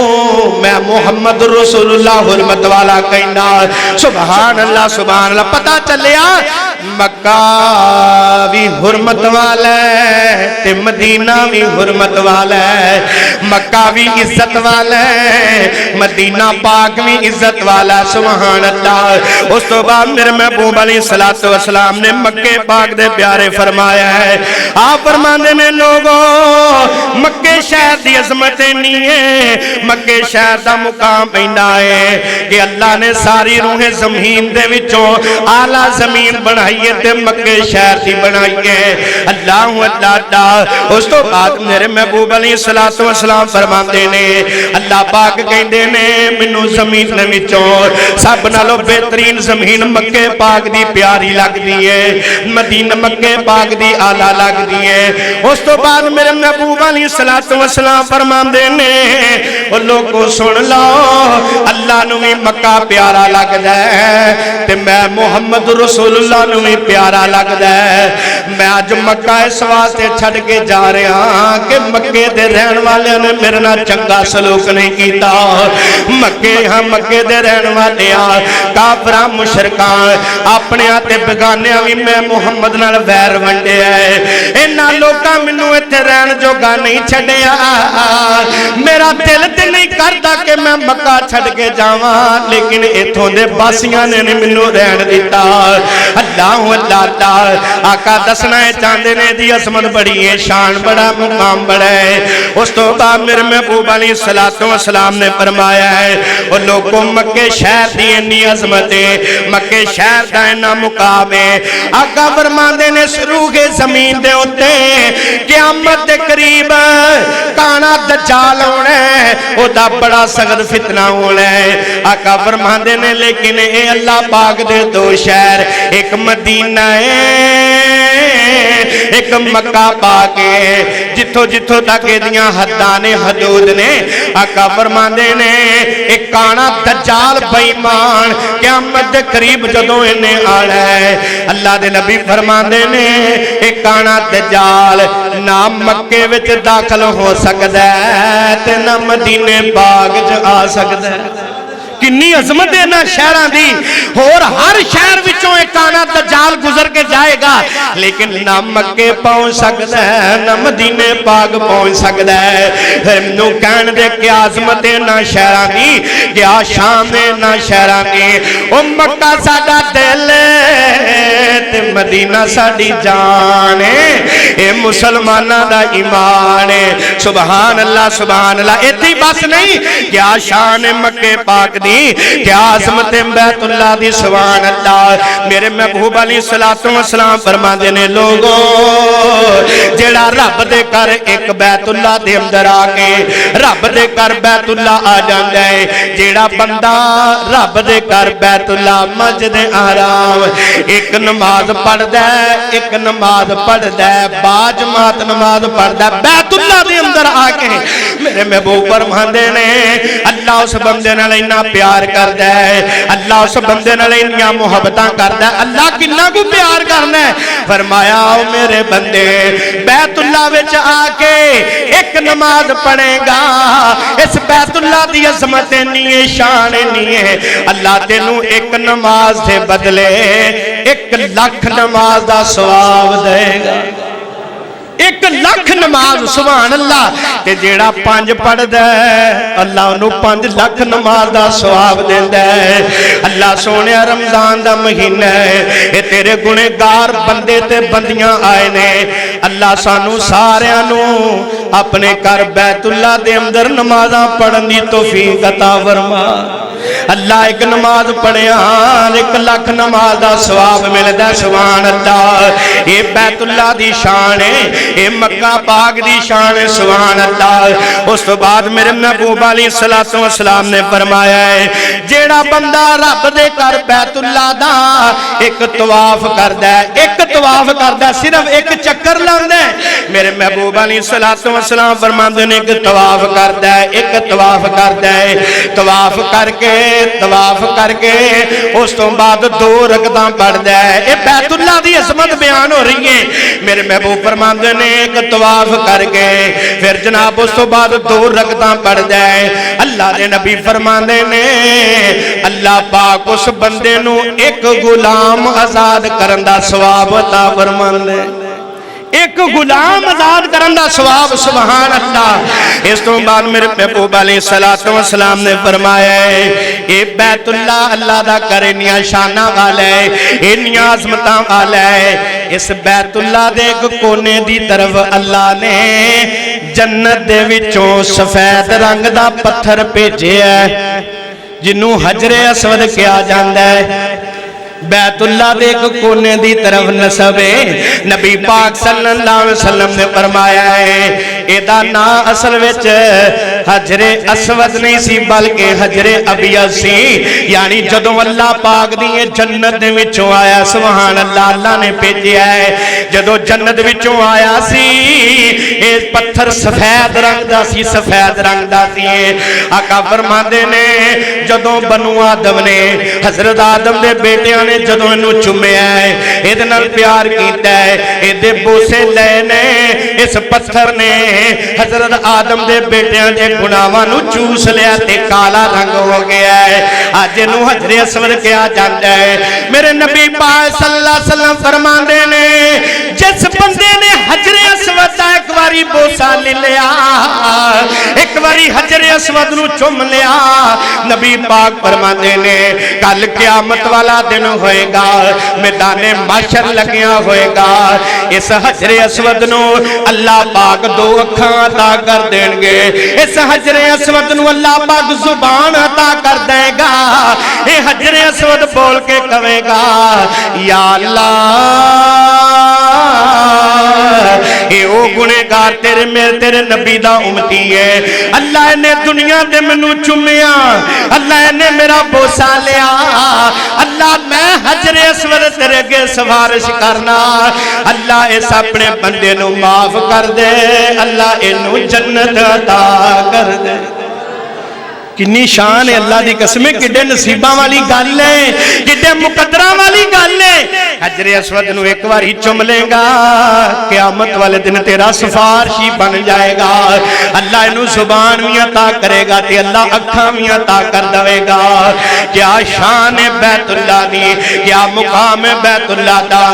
मैं मुहम्मद रसूलुल्लाह हुरमत वाला कहना। सुभान अल्लाह, सुभान अल्लाह। पता चलिया मक्का भी हुरमत वाला है ते मदीना भी हुरमत वाला है, मक्का भी इज्जत वाला है, मदीना पाक भी इज्जत वाला। सुभान अल्लाह। उस तो बाद मेरे महबूब अलैहिस्सलातु वस्सलाम ने मक्के पाक दे प्यारे फरमाया है, आप फरमाते ने लोगों मक्के शहर की अजमत नहीं है, मक्के शहर का मुकाम पैंदा है कि अल्लाह ने सारी रूहें जमीन दे विचों आला जमीन बनाई है ते मक्के शहर की बनाई है। अल्लाह अल्लाह। उस तो बाद मेरे महबूब अलैहिस्सलातु वस्सलाम फरमाते ने अल्लाह पाक कहते ने मैनू जमीन दे विचों सब नालों बेहतरीन जमीन मक्के पाक दी प्यारी लगदी है, मदीना मक्के पाक दी आला लगदी है। उस तो बाद मेरे महबूब अलैहिस्सलातु वस्सलाम फरमाते ने ओ लोगों सुन लो अल्लाह नू भी मक्का प्यारा लगदा है ते मैं मुहम्मद रसूलुल्लाह नू भी प्यारा लगदा है। मैं अज मक्का इस वास्ते छड़ के जा रहा कि मक्के दे रहन वाले ने मेरे नाल चंगा सलूक नहीं कीता। मक्के हाँ मक्के दे रहन वाले काफरा मुशरकां अपने ते बेगानियां भी मैं मुहम्मद नाल वैर वंडिया है। इन्हां लोकां मैनू इत्थे रहन जोगा नहीं छड्डिया। मेरा दिल ते नहीं करदा कि मैं मक्का छड़ के जावां, लेकिन इत्थों दे बासियां ने मैनू रहन दिता। अल्लाह अल्लाह। आका दसना चाहते ने दी असमत बड़ी है, शान बड़ा, मुकाम बड़ा है। उस तो बाद मेरे महबूब अलैहिस्सलातु वस्सलाम ने फरमाया है और लोगों मक्के शहर की इन्नी अजमत है, मक्के शहर का इन्ना मुकाम है। आका फरमाते ने रूहे जमीन दे उत्ते क़यामत दे करीब काना दज्जाल आउणा है, ओदा बड़ा सख्त फितना होना है। आका फरमाते ने लेकिन ये अल्लाह पाक दे दो शहर, एक मदीना है एक मक्का पाक है, जिथों जिथों तक इहदियां हद्दां ने हदूद ने। आका फरमांदे ने एक काना दज्जाल बेईमान क़यामत दे करीब जदों इन्हें आना है, अल्लाह दे नबी फरमांदे ने एक काना दज्जाल ना मक्के विच दाखल हो सकदा है ते ना मदीने पाक च आ सकदा है। किन्नी अजमत है ना शहरों की, और हर शहर विचों एक काना दज्जाल गुजर के जाएगा, लेकिन ना मक्के पहुंच सकता है ना मदीने पाक पहुंच सकता है। फिर मैनू कहन दे क्या अजमत है ना शहरों की, क्या शाम है ना शहरों की। ओ मक्का साडा दिल ते मदीना साडी जान है, ये मुसलमाना दा ईमान है। सुभान अल्लाह सुभान अल्लाह। इतनी बस नहीं, क्या शान मक्के पाक दी, क्या अज़मत बैतुल्लाह दी। सुभान अल्लाह। मेरे महबूब अलैहिस्सलातु वस्सलाम फरमाते ने लोगो जेड़ा रब दे घर एक बैतुल्लाह दे अंदर आके रब दे घर बैतुल्लाह आ जाता है, जेड़ा बंदा रब दे घर बैतुल्लाह मस्जिद हराम एक नमाज पढ़दा है, एक नमाज पढ़दा है, बाजमात नमाज पढ़दा है बैतुल्लाह दे अंदर आके, मेरे महबूब फरमांदे ने अल्लाह उस बंदे नाल इन्ना प्यार करदा है, अल्लाह उस बंदे नाल इन्नियां मुहब्बतां करदा है। अल्लाह किन्ना को प्यार करना है। फरमाया ओ मेरे बंदे बैतुल्लाह विच आके एक नमाज पढ़ेगा, इस बैतुल्लाह दी अज़मत नहीं है, शान नहीं है, अल्लाह तेनू एक नमाज से बदले 1 लाख नमाज दा सवाब देगा। 1 लाख नमाज। सुभान अल्लाह। ते जेड़ा 5 पढ़दा है अल्लाह उन्हें 5 लाख नमाज दा सवाब देंदा है। अल्लाह सोने रमजान दा महीना है, ये तेरे गुनेगार बंदे ते बंदियां आए ने, अल्लाह सानू सारियां नू अपने घर बैतुल्लाह दे अंदर नमाज़ां पढ़न दी तौफीक अता फरमा। अल्लाह एक नमाज पढ़िया 1 लाख नमाज दा सवाब मिलदा। सुभान अल्लाह। ये बैतुल्लाह दी शान है, ये मक्का पाक दी शान है। सुभान अल्लाह। उस तो बाद मेरे महबूब अलैहिस्सलातु वस्सलाम ने फरमाया है जेड़ा बंदा रब दे घर बैतुल्लाह दा एक तवाफ करदा है, एक तवाफ करदा, सिर्फ एक चक्कर लांदा है, मेरे महबूब अलैहिस्सलातु वस्सलाम फरमांदे ने एक तवाफ करदा है, एक तवाफ करदा है, तवाफ करके उस तो बाद 2 रकअतां पढ़दा है। ये बैतुल्लाह दी अज़मत बयान हो रही है। मेरे महबूब फरमांदे ने एक तवाफ करके फिर जनाब उस तो बाद 2 रकअतां पढ़दा है। अल्लाह दे नबी फरमांदे ने अल्लाह पाक उस बंदे नू एक गुलाम आजाद करन दा सवाब अता फरमांदे, एक गुलाम आजाद करन दा सवाब। सुभान अल्लाह। इस तो बाद मेरे महबूब अलैहिस्सलातु वस्सलाम ने फरमाया है ये बैतुल्लाह अल्लाह दा घर इन्नियां शाना वाला है, इन्नियां अज़मतां वाला है। इस बैतुल्लाह दे एक कोने दी तरफ अल्लाह ने जन्नत दे विचों सफेद रंग दा पत्थर भेजिया जिन्नू हजरे अस्वद कहा जाता है। बैतुल्लाह दे एक कोने दी तरफ नसब है। नबी पाक सल्लल्लाहु अलैहि वसल्लम ने फरमाया है एदा ना असल विच हजरे अस्वद नहीं सी बल्कि हजरे अबियद सी, यानी जदों अल्लाह पाक दी जन्नत दे विचों आया, सुभान अल्लाह, अल्लाह ने भेजिया है, जदों जन्नत विचों आया सी ये पत्थर सफेद रंग दा सी, सफेद रंग दा सी। आका फरमांदे ने जदों बनु आदम ने हजरत आदम दे बेटियां ने जदों इनू चुमिया है, इहदे नाल प्यार कीता है, इहदे बोसे ले ने इस पत्थर ने हजरत आदम दे बेटियां दे गुनाहां नू चूस लिया ते काला रंग हो गया है। अज इनू हजरे अस्वद कहा जाता है। मेरे नबी पाक सल्लल्लाहु अलैहि वसल्लम फरमांदे ने जिस बंदे ने हजरे अस्वद दा एक बारी बोसा ले लिया, एक बारी हजरे अस्वद नू चुम लिया, नबी पाक फरमांदे ने कल क़यामत वाला दिन होएगा, मैदाने माशर लगिया होएगा, इस हजरे अस्वद नू अल्लाह पाक 2 अखां अता कर देंगे, इस हजरे अस्वद नू अल्लाह पाक जुबान अता कर देगा। ये हजरे अस्वद बोल के कहेगा या अल्लाह, ये ओ गुनेगार तेरे मेरे तेरे नबी दा उम्मती है, अल्लाह ने दुनिया दे मैनू चुमिया, अल्लाह ने मेरा बोसा लिया, अल्लाह मैं हजरे अस्वद तेरे अगे सिफारिश करना, अल्लाह इस अपने बंदे नू माफ कर दे, अल्लाह इनू जन्नत अता कर दे। किन्नी शान है अल्लाह दी कसम, किड्डे नसीबा वाली गल है, किड्डे मुकद्दरा वाली गल है। हजरे अस्वद नू एक बार ही चुम लेगा, क़यामत वाले दिन तेरा सिफारशी बन जाएगा, अल्लाह इनू जुबान भी अता करेगा ते अल्लाह अखां भी अता कर देगा। क्या शान है बैतुल्लाह दी, क्या मुकाम है बैतुल्लाह दा।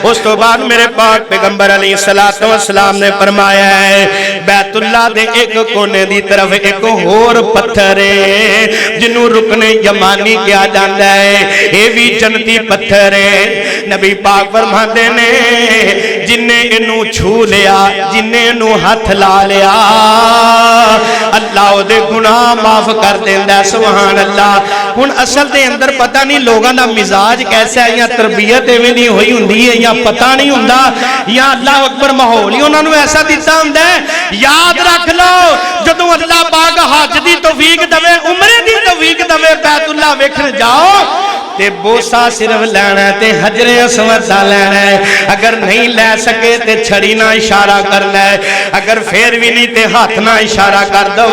उस तो बाद मेरे पाक पैगंबर अलैहिस्सलातु वस्सलाम ने फरमाया है बैतुल्लाह दे एक कोने दी तरफ एक होर पत्थर है जिन्हों रुकने यमानी कहा जाता है, ये भी जन्नती पत्थर है। नबी पाक फरमाते ने जिन्ने इनू छू लिया, जिन्ने इनू हथ ला लिया, अल्लाह उहदे गुनाह माफ कर देंदा। सुभान अल्लाह। हुण असल दे अंदर पता नहीं लोगों का मिजाज कैसा है, या तरबियत इवें दी होई हुंदी है, या पता नहीं हुंदा, या अल्लाह अकबर माहौल ही उन्होंने ऐसा दिता हुंदा है। याद रख लो, जदों अल्लाह पाक हज दी तौफीक दवे, उमरे दी तौफीक दवे, बैतुल्लाह वेखण जाओ ते बोसा सिर्फ लैना है ते हजरे अस्वद दा लैना है। अगर नहीं लै सके ते छड़ी ना इशारा करना है, अगर फिर भी नहीं ते हाथ ना इशारा कर दो,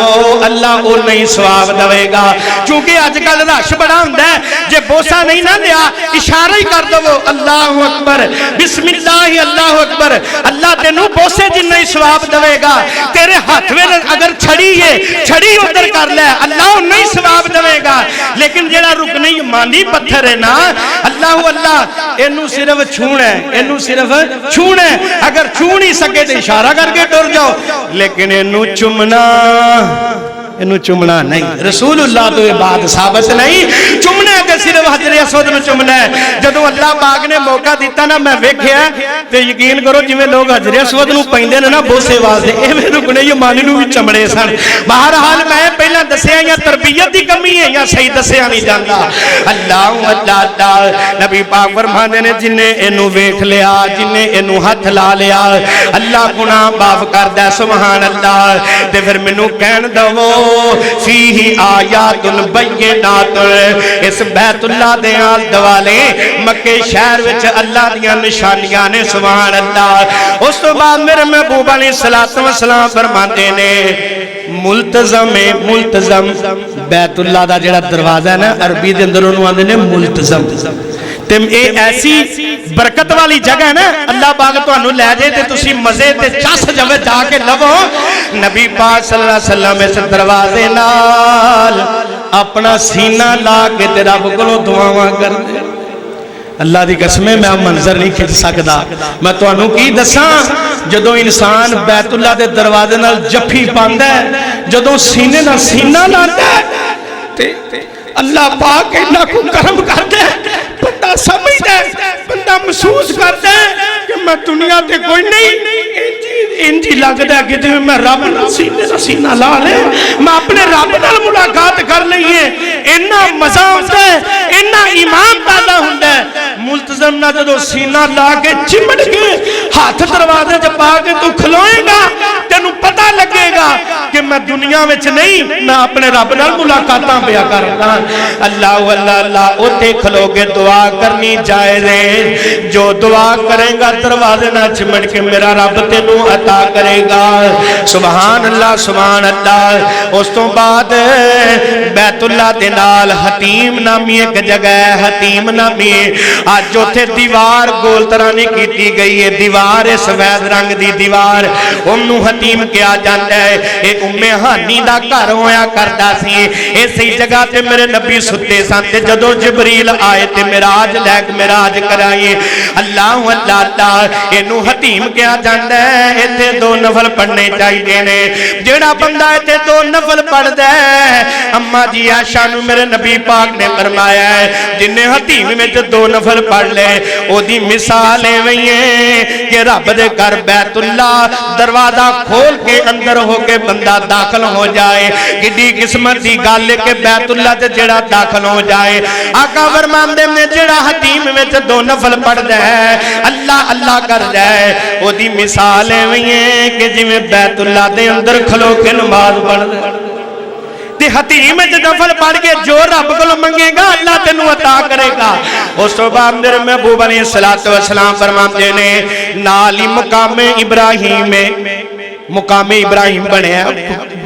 अल्लाह वो नहीं सवाब देगा। क्योंकि अजकल रश बड़ा हुंदा है, जे बोसा नहीं ना लिया इशारा ही कर दो, अल्लाह अकबर बिस्मिल्लाह अल्लाह अकबर, अल्लाह तेनू बोसे जिन्ना ही सवाब देगा। तेरे हाथ में अगर छड़ी है, छड़ी उधर कर ले, अल्लाह उन्ना ही सवाब देगा। लेकिन जेड़ा रुकनी ईमानी पत्थर है ना, अल्लाह अल्लाह इनू सिर्फ छूना है, इनू सिर्फ छूना है। अगर छू नहीं सके तो इशारा करके टुर जाओ, लेकिन इनू चुमना, इनू चुमना नहीं। रसूलुल्लाह तो ये बात साबित नहीं। चुमना है कि सिर्फ हजरे अस्वद में चुमना है। जदों अल्लाह पाक ने मौका दिता ना, मैं वेख्या ते यकीन करो जिवें लोग हजरे अस्वद नूं पैंदे ने ना बोसे वास्ते, इवें रुकने ईमानी नूं भी चमड़े सन। बहरहाल मैं पहला दसिया या तरबियत की कमी है या सही दसिया नहीं जाता। अल्लाह अल्लाह नबी पाक फरमांदे ने जिन्ने इनू वेख लिया, जिन्ने इनू हथ ला लिया, अल्लाह गुनाह माफ करदा। सुभान अल्लाह। ते फिर मैनू कहन दवो फीही आयातुल बय्यिनातुल, इस बैतुल्लाह दे आल दवाले मक्के शहर विच अल्लाह दियां निशानियां ने। सुभान अल्लाह। उस तो बाद मेरे महबूब अलैहिस्सलातु वस्सलाम फरमाते ने मुल्तज़म मुल्तज़म बैतुल्लाह दा जेड़ा दरवाजा है ना, अरबी दे अंदर उन्होंने आंदे ने मुल्तज़म। ते ये ऐसी बरकत वाली जगह है ना, अल्लाह पाक तुहानू लै जाए ते तुसी मजे ते चस जावे जाके लवो। नबी पाक सल्लल्लाहु अलैहि वसल्लम इस दरवाजे नाल अपना सीना ला के ते रब कोलों दुआवां करदे। अल्लाह की कसम मैं मंजर नहीं खिंच सकता। मैं तुहानू की दसां, जदों इंसान बैतुल्लाह के दरवाजे नाल जफ्फी पांदा है, जदों सीने नाल सीना लांदा है, ते अल्लाह पाक इन्ना को करम करदा है, बंदा समझदा है, बंदा महसूस करदा है कि मैं दुनिया ते कोई नहीं। इंज ही लगता है कि जिवें मैं रब नाल सीने नाल सीना ला ले, मैं अपने रब नाल मुलाकात कर लईए। इन्ना मजा आउंदा है, इन्ना ईमान पैदा हुंदा है। मुल्तज़म ना जदों सीना ला के चिमट के हाथ दरवाजे च पा के तू खलोएगा, तेनू पता लगेगा कि मैं दुनिया विच नहीं, मैं अपने रब नाल मुलाकातां पिया करदा। अल्लाह अल्लाह अल्लाह। उत्थे खलो के दुआ करनी जायज़ है। जो दुआ करेगा दरवाजे नाल चिमट के मेरा रब तेनू अता करेगा। सुभान अल्लाह सुभान अल्लाह। उस तो बाद बैतुल्लाह दे नाल हतीम नामी एक जगह है, हतीम नामी। अज उत्थे दीवार गोल तरह नहीं की गई है, दीवार है सफेद रंग की दीवार, उन्होंने हतीम कहा जाता है। ये उम्मे हानी का घर होया करता सी। इसी जगह ते मेरे नबी सुते सन, जदों जिबरील आए ते मेराज लैक मेराज कराए। अल्लाह अल्लाह अल्लाह। इनू हतीम कहा जाता है। इत्थे दो नफल पढ़ने चाहिए ने। जेड़ा बंदा इत्थे दो नफल पढ़दा है, अम्मा जी आशा नू मेरे नबी पाक ने फरमाया है, जिन्हें हतीम में दो नफल पढ़ ले, ओदी मिसाल एवें है कि रब दे घर बैतुल्लाह दरवाजा खोल के अंदर होके बंदा दाखिल हो जाए। किड्डी किस्मत दी गल है कि बैतुल्लाह ते जेड़ा दाखिल हो जाए। आका फरमांदे ने जेड़ा हतीम में दो नफल पढ़दा है, अल्लाह अल्लाह करदा है, ओदी मिसाल एवें है कि जिवें बैतुल्लाह दे अंदर खलो के नमाज पढ़दा। ते हतीम च नफल पढ़ के जो रब को मंगेगा अल्लाह तेनू अता करेगा। उस तो बाद मेरे महबूब अलैहिस्सलातु वस्सलाम फरमाते ने नाल ही मुकामे इब्राहिम बनया,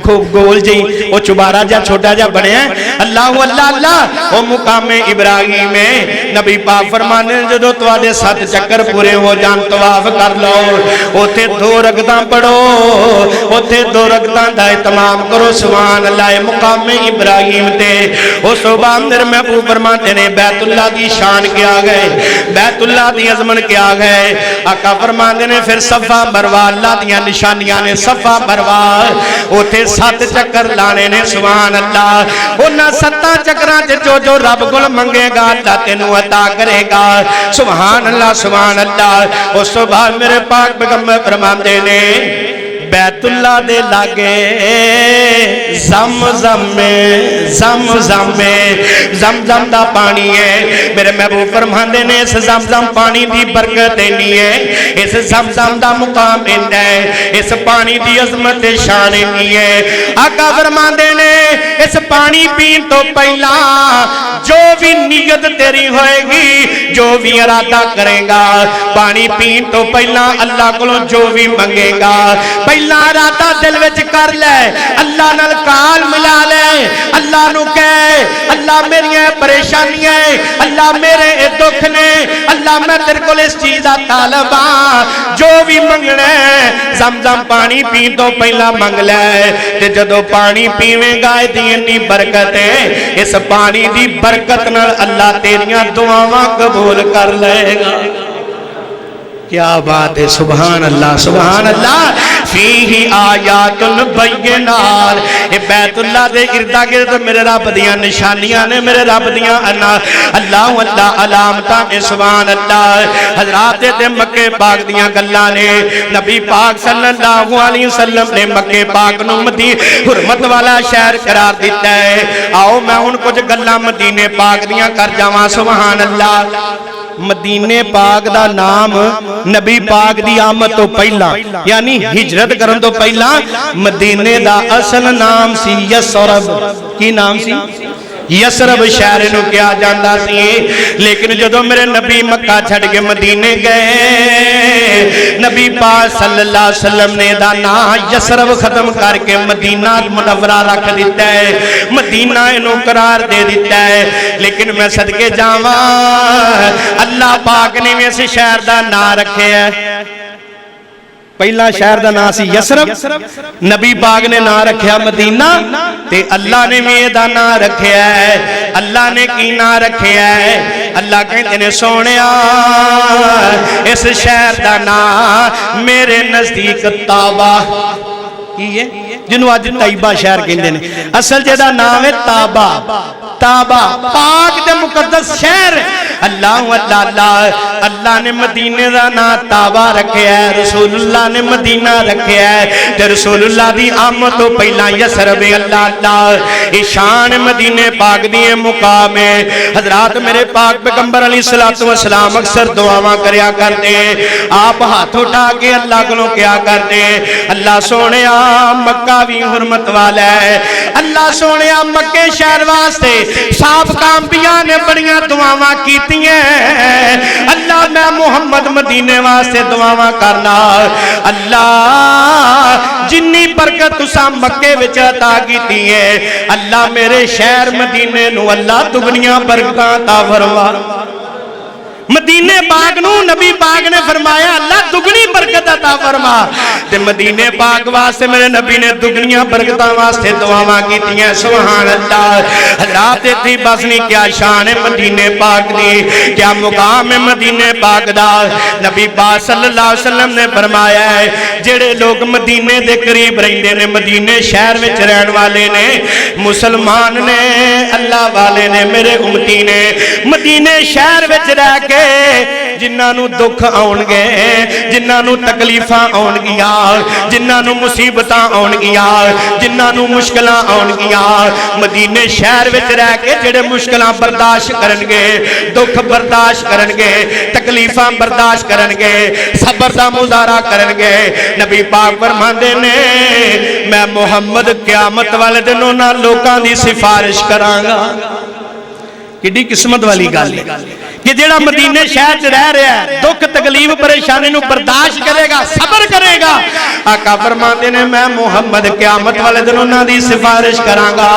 खूब गोल जी वो चुबारा जा छोटा जा बनया। अल्लाह अल्लाह अल्लाह। वो मुकामे इब्राहिम है। नबी पाक फरमाने जदों तुहाडे 7 चक्कर पूरे हो जान तवाफ कर लो, उथे 2 रकअतां पढ़ो, उथे 2 रकअतां दा इत्माम करो। सुभान अल्लाह। मुकामे इब्राहिम ते उस बाद मेरे महबूब फरमाते ने बैतुल्लाह की शान क्या गए, बैतुल्लाह की अजमत क्या गए। आका फरमाते ने फिर सफा मरवा अल्लाह दियां निशानियां ने। सफा मरवा उथे 7 चक्कर लाने ने सुभान अल्लाह। उन्हां 7 चक्रां च जो रब कोल मंगेगा अल्लाह तेनू अता करेगा सुभान अल्लाह सुभान अल्लाह। उस तो बाद मेरे पाक पैगंबर फरमाते ने बैतुल्ला दे लागे ज़म-ज़म में ज़म-ज़म दा पानी है। मेरे महबूब फरमांदे ने इस ज़म-ज़म पानी दी बरकत इन्नी है, इस ज़म-ज़म दा मुकाम इन्ना है, इस पानी दी अज़मत शान इन्नी है। आका फरमांदे ने इस पानी पीन तो पहला जो भी नीयत तेरी होएगी, जो भी इरादा करेगा, पानी पीन तो पहला अल्लाह कोलों जो भी मंगेगा पहला इरादा दिल विच कर ले, अल्लाह नाल काल मिला ले, अल्लाह नू कह अल्लाह मेरियां परेशानियां अल्लाह मेरे दुख ने अल्लाह मैं तेरे कोल इस चीज दा तालब हां, जो भी मंगना है ज़म-ज़म पानी पीन तो पहला मंग ले। ते जदों पानी पीवेगा इहदी इन्नी बरकत है, इस पानी दी बरकत नाल अल्लाह तेरियां दुआवां कबूल कर लेगा। क्या बात है सुभान अल्लाह सुभान अल्लाह। फीही आयातुल बय्यिनात, ए बैतुल्ला दे इर्दा गिर्द मेरे रब दियां निशानियां ने, मेरे रब दियां अल्लाह अल्लाह अलामतां ने सुभान अल्लाह। हज़रात ते मक्के पाक दियां गल्लां ने, नबी पाक सल्लल्लाहु अलैहि वसल्लम ने मक्के पाक नूं मदीने हुरमत वाला शहर करार दिता है। आओ मैं हुण कुछ गल्लां मदीने पाक दियां कर जावां सुभान अल्लाह। मदीने पाक दा नाम नबी पाक दी आमद तो पहला यानी हिजरत करन तो पहला मदीने दा असल नाम सी यसरब। की नाम सी? यसरब शहर नूं कहा जांदा सी। लेकिन जदों मेरे नबी मक्का छड़ के मदीने गए, नबी पाक सल्लल्लाहु अलैहि वसल्लम ने दा नाम यसरब खत्म करके मदीना मुनव्वरा रख दिता है, मदीना इनू करार दे दिता है। लेकिन मैं सदके जावां अल्लाह पाक ने भी इस शहर का नाम रखे है। पहला शहर का नाम सी यसरब, नबी पाक ने नाम रखा मदीना, ते अल्लाह ने भी एदा नाम रखा है। अल्लाह ने की नाम रखा है? अल्लाह कहते ने सोनिया इस शहर का नाम मेरे नजदीक ताबा की है, जिन्हों अज तैयबा शहर कहते हैं। असल जेदा नाम है ताबा, ताबा पाक दे मुकद्दस शहर। अल्लाह अल्लाह अल्लाह ने मदीने का नाम ताबा रखे है, रसूलुल्लाह ने मदीना रखे है, ते रसूलुल्लाह दी आमद तो पहला यसरब अल्लाह अल्लाह ईशान मदीने पाक दी मुकाम है। हजरात मेरे पाक पैगंबर अलैहिस्सलातु वस्सलाम अक्सर दुआवां करया करते, आप हाथ उठा के अल्लाह कोलों क्या करते, अल्लाह सोनिया मक्का भी हुरमत वाला है, अल्लाह सोनिया मक्के शहर वास्ते साबका अंबिया ने बड़ियां दुआवां कीतियां, अल्लाह मैं मुहम्मद मदीने वास्ते दुआवां करना, अल्लाह जिन्नी बरकत तुसा मक्के विच अता कीती है अल्लाह मेरे शहर मदीने नूं अल्लाह दुगनियां बरकतां अता फरमा। मदीने पाक नूं नबी पाक ने फरमाया अल्लाह दुगनी बरकत अता फरमा, ते मदीने पाक वास्ते मेरे नबी ने दुगनियां बरकतां वास्ते दुआवां कीतियां सुभान अल्लाह। हज़रात इत्थे बस नहीं, क्या शान है मदीने पाक दी, क्या मुकाम है मदीने पाक दा। नबी पाक सल्लल्लाहु अलैहि वसल्लम ने फरमाया है जेड़े लोग मदीने दे करीब रहिंदे ने, मदीने शहर विच रहन वाले ने, मुसलमान ने, अल्लाह वाले ने, मेरे उम्मती ने, मदीने शहर विच रह के जिन्हां नूं दुख आउणगे, जिन्हां नूं तकलीफां आउणगियां, जिन्हां नूं मुसीबतां आउणगियां, जिन्हां नूं मुश्किलां आउणगियां, मदीने शहर विच रह के जेड़े मुश्किलां बर्दाश्त करनगे, दुख बर्दाश्त करनगे, तकलीफां बर्दाश्त करनगे, सबर दा मुजाहरा करनगे, नबी पाक फरमांदे ने मैं मुहम्मद क़यामत वाले दिन उन्हां लोकां दी सिफारिश करांगा। किड्डी किस्मत वाली गल है कि जेड़ा मदीने शहर च रह रहा है, दुख तकलीफ परेशानी नूं बर्दाश्त करेगा, सबर करेगा। आका फरमाते ने मैं मुहम्मद क़यामत वाले दिन उन्हां दी सिफारिश करांगा।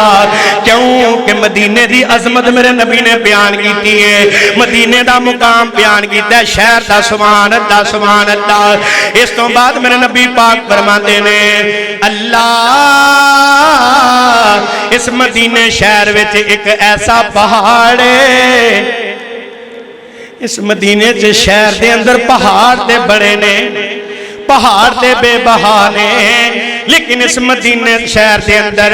क्यों कि मदीने दी अजमत मेरे नबी ने बयान की है, मदीने दा मुकाम बयान किया है, शहर दा सुभान अल्लाह सुभान अल्लाह। इस तो बाद मेरे नबी पाक फरमाते ने अल्लाह इस मदीने शहर विच एक ऐसा पहाड़, इस मदीने च शहर दे अंदर पहाड़ ते बड़े ने, पहाड़ ते बेबहा ने, लेकिन इस मदीने शहर के अंदर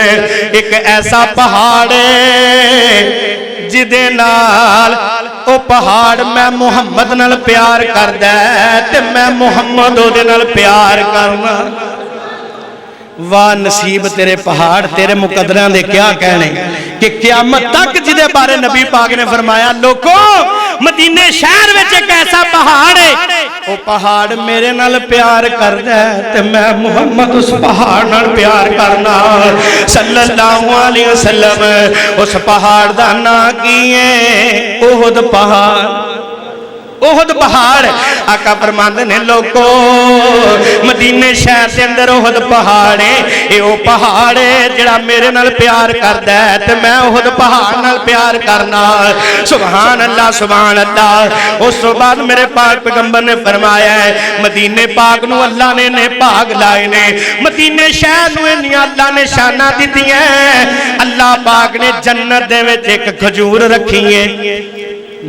एक ऐसा पहाड़ है जिदे नाल ओ पहाड़ मैं मुहम्मद नाल प्यार करदा ते मैं मुहम्मद ओदे नाल प्यार करना। वाह नसीब तेरे पहाड़, तेरे मुकदरियां दे क्या कहने कि क़यामत तक जिदे बारे नबी पाक ने फरमाया लोगों मदीने शहर विच एक ऐसा पहाड़ है वो पहाड़ मेरे नाल प्यार करदा है ते मैं मुहम्मद उस पहाड़ नाल प्यार करना सल्लल्लाहु अलैहि वसल्लम। उस पहाड़ दा नाम की है ओहद पहाड़। ओहद पहाड़ आका फरमांदे ने लोगो मदीने शहर के अंदर ओहद पहाड़ है ये वो पहाड़ है जिहड़ा मेरे नाल प्यार करदा है ते मैं ओहद पहाड़ नाल प्यार करना। सुभान अल्लाह सुभान अल्लाह। उस तो बाद मेरे पाक पैगंबर ने फरमाया है मदीने पाक नूं अल्लाह ने भाग लाए ने, मदीने शहर नूं इन्नियां अल्लाह ने शाना दित्तियां। अल्लाह पाक ने जन्नत दे विच एक खजूर रखी है,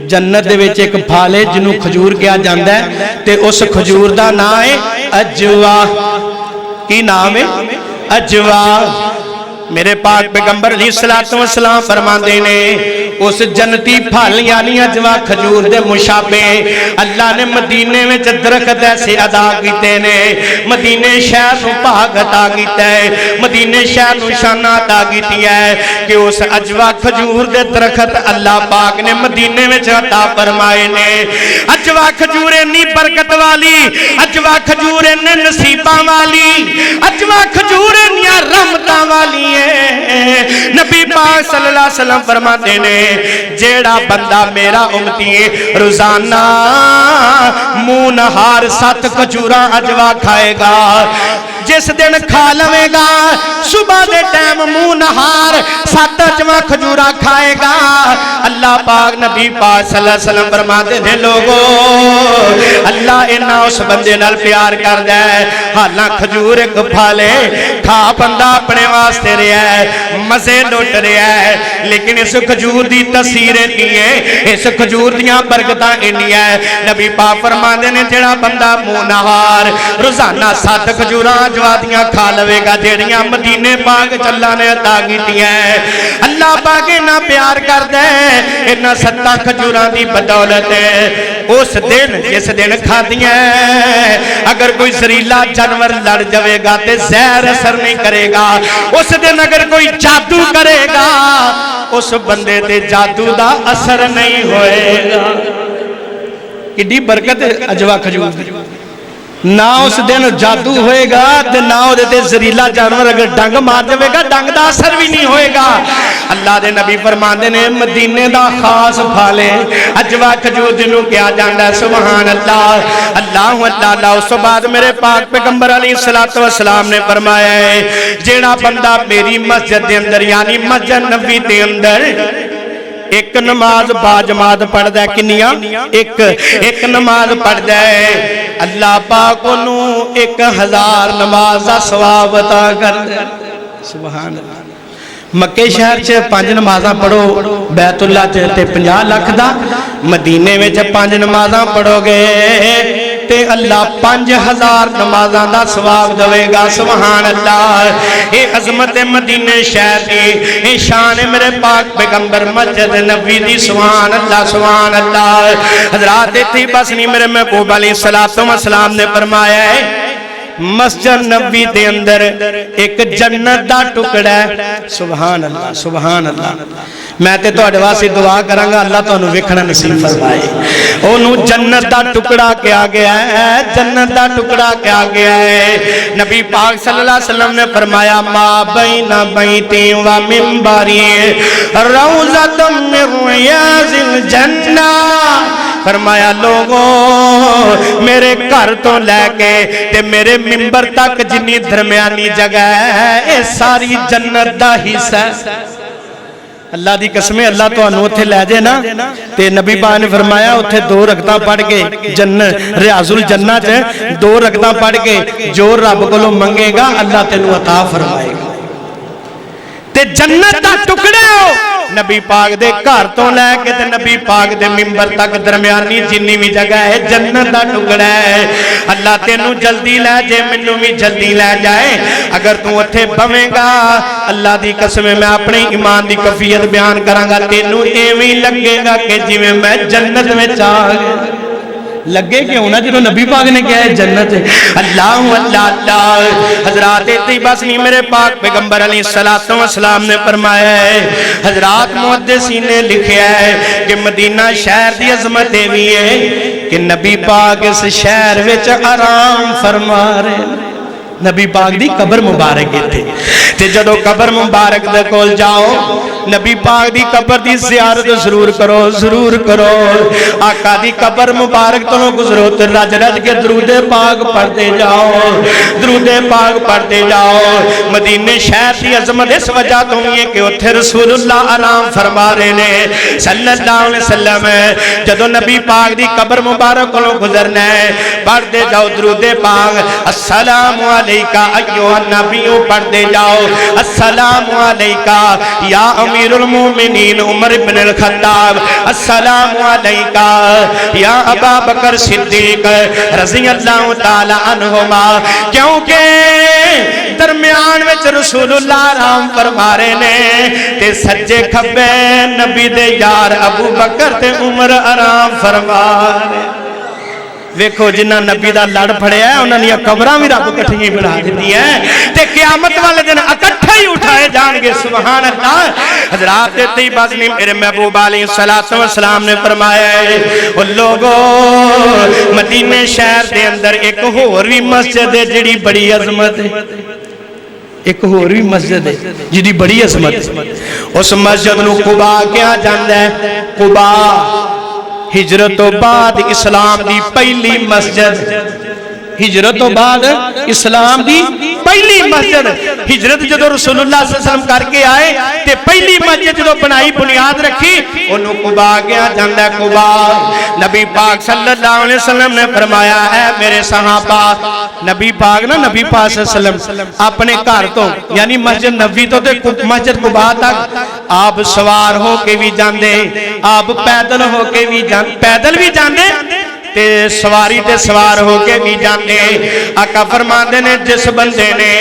जन्नत दे विच एक फल है जिन्हों खजूर कहा जाता है ते उस खजूर का नाम है अजवा। की नाम है? अजवा। मेरे पाक पैगंबर अलैहिस्सलातु वस्सलाम फरमाते ने उस जन्नती फल यानी अजवा खजूर दे मुशाबे अल्लाह ने मदीने में दरख्त ऐसे अदा किए ने, मदीने शहर को भाग अदा किया है, मदीने शहर को शाना अदा की है कि उस अजवा खजूर दे दरख्त अल्लाह पाक ने मदीने में अता फरमाए ने। अजवा खजूर इन्नी बरकत वाली, अजवा खजूर इन्ने नसीबा वाली, अजवा खजूर इन्नियां रहमतां वाली है। नबी पाक सल्लल्लाहु अलैहि वसल्लम फरमाते ने जेड़ा बंदा मेरा उम्मती है रोजाना मुंह नहार 7 खजूरां अजवा खाएगा, जिस दिन खा लवेगा सुबह के टाइम मुंह नहार 7 अजवा खजूरां खाएगा अल्लाह पाक नबी पाक सल्लल्लाहु अलैहि वसल्लम फरमाते थे लोगो अल्लाह इन्ना उस बंदे नाल प्यार करदा है। हालां खजूर एक फल है, खा बंदा अपने वास्ते रहा है, मजे लुट रहा है, लेकिन इस खजूर की तसीर इन्नी है, इस खजूर दियां बरकतां इन्नियां है। नबी पाक फरमाते ने जेड़ा बंदा मुंह नहार रोजाना 7 खजूरां अजवा दियां खा लवेगा जेड़ियां मदीने पाक अल्लाह ने अता कीतियां है। अल्लाह पाक इन्ना प्यार करदा है इन्ना 7 खजूरां दी बदौलत उस दिन जिस दिन खादियां अगर कोई जहरीला जानवर लड़ जाएगा तो जहर असर नहीं करेगा। उस दिन अगर कोई जादू करेगा उस बंदे ते जादू का असर नहीं होएगा। किड्डी बरकत अजवा खजूर ना उस दिन जादू होएगा ते ना उहदे ते जहरीला जानवर अगर डंग मार जाएगा डंग का असर भी नहीं होएगा। अल्लाह दे नबी फरमाते ने मदीने का खास फल है अजवा खजूर जिन्हों कहा जाता है। सुभान अल्लाह अल्लाह अल्लाह। उस तो बाद मेरे पाक पैगंबर अलैहिस्सलातु वस्सलाम ने फरमाया है जेड़ा बंदा मेरी मस्जिद के अंदर यानी मस्जिद नबी के अंदर एक नमाज बाजमात पढ़दा है, किन्नियां? एक नमाज पढ़दा है अल्लाह पाक ओनू 1000 नमाज का सवाब अता करदा है। सुभान अल्लाह। मक्के शहर च 5 नमाज़ां पढ़ो बैतुल्ला च ते 50 लाख दा, मदीने में 5 नमाज़ां पढ़ोगे ते अल्लाह 5000 नमाज़ां दा सवाब देवेगा। सुभान अल्लाह। ये अजमत मदीने शहर की ये शान है मेरे पाक पैगंबर मस्जिद नबी दी। सुभान अल्लाह सुभान अल्लाह। हज़रात इत्थे बस नहीं मेरे महबूब अलैहिस्सलातु वस्सलाम ने फरमाया है मस्जिद नबी के अंदर एक जन्नत का टुकड़ा है। सुभान अल्लाह सुभान अल्लाह। मैं ते तुहाडे वास्ते दुआ करांगा अल्लाह तुहानू वेखना नसीब फरमाए। ओनू जन्नत का टुकड़ा कहा गया है, जन्नत का टुकड़ा कहा गया है। नबी पाक सल्लल्लाहु अलैहि वसल्लम ने फरमाया मा बैना बैती व मिंबरी रौज़तुम मिन रियाज़िल जन्नह। फरमाया लोगों मेरे घर तो लैके ते मेरे मिंबर तक जिन्नी दरम्यानी जगह है ये सारी जन्नत का हिस्सा है। अल्लाह की कसम अल्लाह तुहानू उत्थे लै जाए ना ते नबी पाक ने फरमाया उत्थे 2 रकतां पढ़ के जन्नत रियाजुल जन्नत च 2 रकतां पढ़ के जो रब कोलों मंगेगा अल्लाह तेनू अता फरमाएगा। ते जन्नत का टुकड़ा नबी पाक दे घर तो लैके ते नबी पाक दे मिंबर तक दरम्यानी जिन्नी भी जगह है जन्नत दा टुकड़ा है। अल्लाह तेनू जल्दी लै जे मैनू भी जल्दी लै जाए। अगर तू उत्थे बवेगा अल्लाह दी कसम मैं अपने ईमान दी कफियत बयान करांगा तेनू एवें लगेगा कि जिवें मैं जन्नत में आ गया। लगे क्यों ना जो नबी पाक ने कहा है जन्नत है। अल्लाह अल्लाह अल्लाह हजरात इतनी बस नहीं मेरे पाक पैगंबर अलैहिस्सलातु वस्सलाम ने फरमाया है। हजरात मुहद्दिसीन ने लिखा है कि मदीना शहर की अजमत भी है कि नबी पाक इस शहर विच आराम फरमा रहे। नबी पाक दी कबर मुबारक इत्थे ते जदों कबर मुबारक दे कोल जाओ नबी पाक दी कबर दी ज़ियारत जरूर करो जरूर करो। आका दी कबर मुबारक तो गुजरो ते रज रज के दरूदे पाक पढ़ते जाओ दरूदे पाक पढ़ते जाओ। मदीने शहर की अजमत इस वजह तो ही है कि उत्थे रसूलुल्लाह आराम फरमा रहे ने सल्लल्लाहु अलैहि वसल्लम। जदों नबी पाक दी कबर मुबारक कोलों गुजरना है पढ़ते जाओ दरूदे पाक अस्सलामु अलैका अय्युहन नबिय्यु पढ़ते जाओ अस्सलामु अलैका या अमीरुल मोमिनीन उमर इब्न अल खत्ताब अस्सलामु अलैका या अबा बकर सिद्दीक रज़ियल्लाहु ताला अन्हुमा। क्योंकि दरम्यान विच रसूलुल्लाह आराम फरमा रहे ने ते सज्जे खब्बे नबी दे यार अबू बकर ते उमर आराम फरमा रहे। वेखो जिन्ना नबी दा लड़ फड़िया उन्होंने कबरां भी रब कट्ठियां बना दी ते क़यामत वाले दिन इकट्ठे ही उठाए जाएंगे। सुभान अल्लाह। हज़रात इत्थे बस नहीं मेरे महबूब अलैहिस्सलातु वस्सलाम ने फरमाया ओ लोगो मदीने शहर के अंदर एक होर भी मस्जिद है जिहड़ी बड़ी अजमत है। एक होर भी मस्जिद है जिहदी बड़ी अजमत है। उस मस्जिद नूं कुबा कहा जाता है। कुबा हिजरत तो बाद इस्लाम दी पहली मस्जिद हिजरत तो बाद इस्लाम दी पहली मस्जिद हिजरत जो रसूलुल्लाह सल्लल्लाहु अलैहि वसल्लम करके आए ते पहली मस्जिद जो बनाई बुनियाद रखी ओनू कुबा गया जाता है। कुबा नबी पाक सल्लल्लाहु अलैहि वसल्लम ने फरमाया है मेरे सहाबा नबी पाक ना नबी पाक सल्लल्लाहु अलैहि वसल्लम अपने घर तो यानी मस्जिद नबी तो मस्जिद कुबा तक आप सवार हो के भी जाते आप पैदल हो के भी पैदल भी जाते ते सवारी ते सवार होके भी जाते। आका फरमाते ने जिस बंदे ने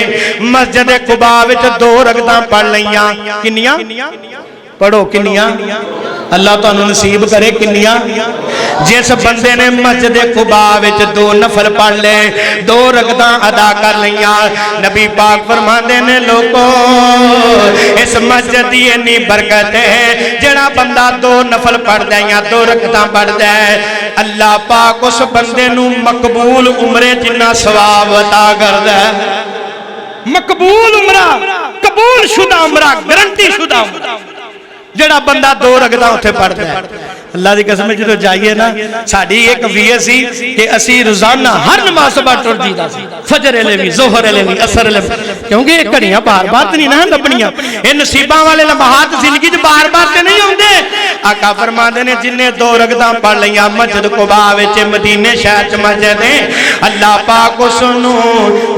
मस्जिद कुबा विच 2 रकअतां पढ़ लईयां किन्नियां पढ़ो किन्नियां अल्लाह तुहानू नसीब करे किन्नियां। जिस बंदे ने मस्जिद कुबा विच 2 नफल पढ़ ले 2 रकअतां अदा कर लईयां नबी पाक फरमाते ने लोगो इस मस्जिद दी इन्नी बरकत है जेड़ा बंदा 2 नफल पढ़दा है या 2 रकअतां पढ़दा है अल्लाह पाक उस बंदे नू मकबूल उम्रे जिन्ना सवाब अता करदा है। मकबूल उमरा कबूल शुदा उमरा गारंटी शुदा उमरा जेड़ा बंदा 2 रकअतां उत्थे पढ़दा है। अल्लाह की कसम जो जाइए ना साड़ी एक वीए सी कि असी रोजाना हर नमाज सुबह टुर जीदा सी फजर वेले भी जोहर वेले भी असर वेले क्योंकि ये घड़ियां बार-बार नहीं ना लभणियां ये नसीबां वाले लम्हात जिंदगी च बार-बार ते नहीं आउंदे। आका फरमाते ने जिन्ने 2 रकअतां पढ़ लईयां मस्जिद कुबा विच मदीने शहर च मस्जिद है अल्लाह पाक उसनू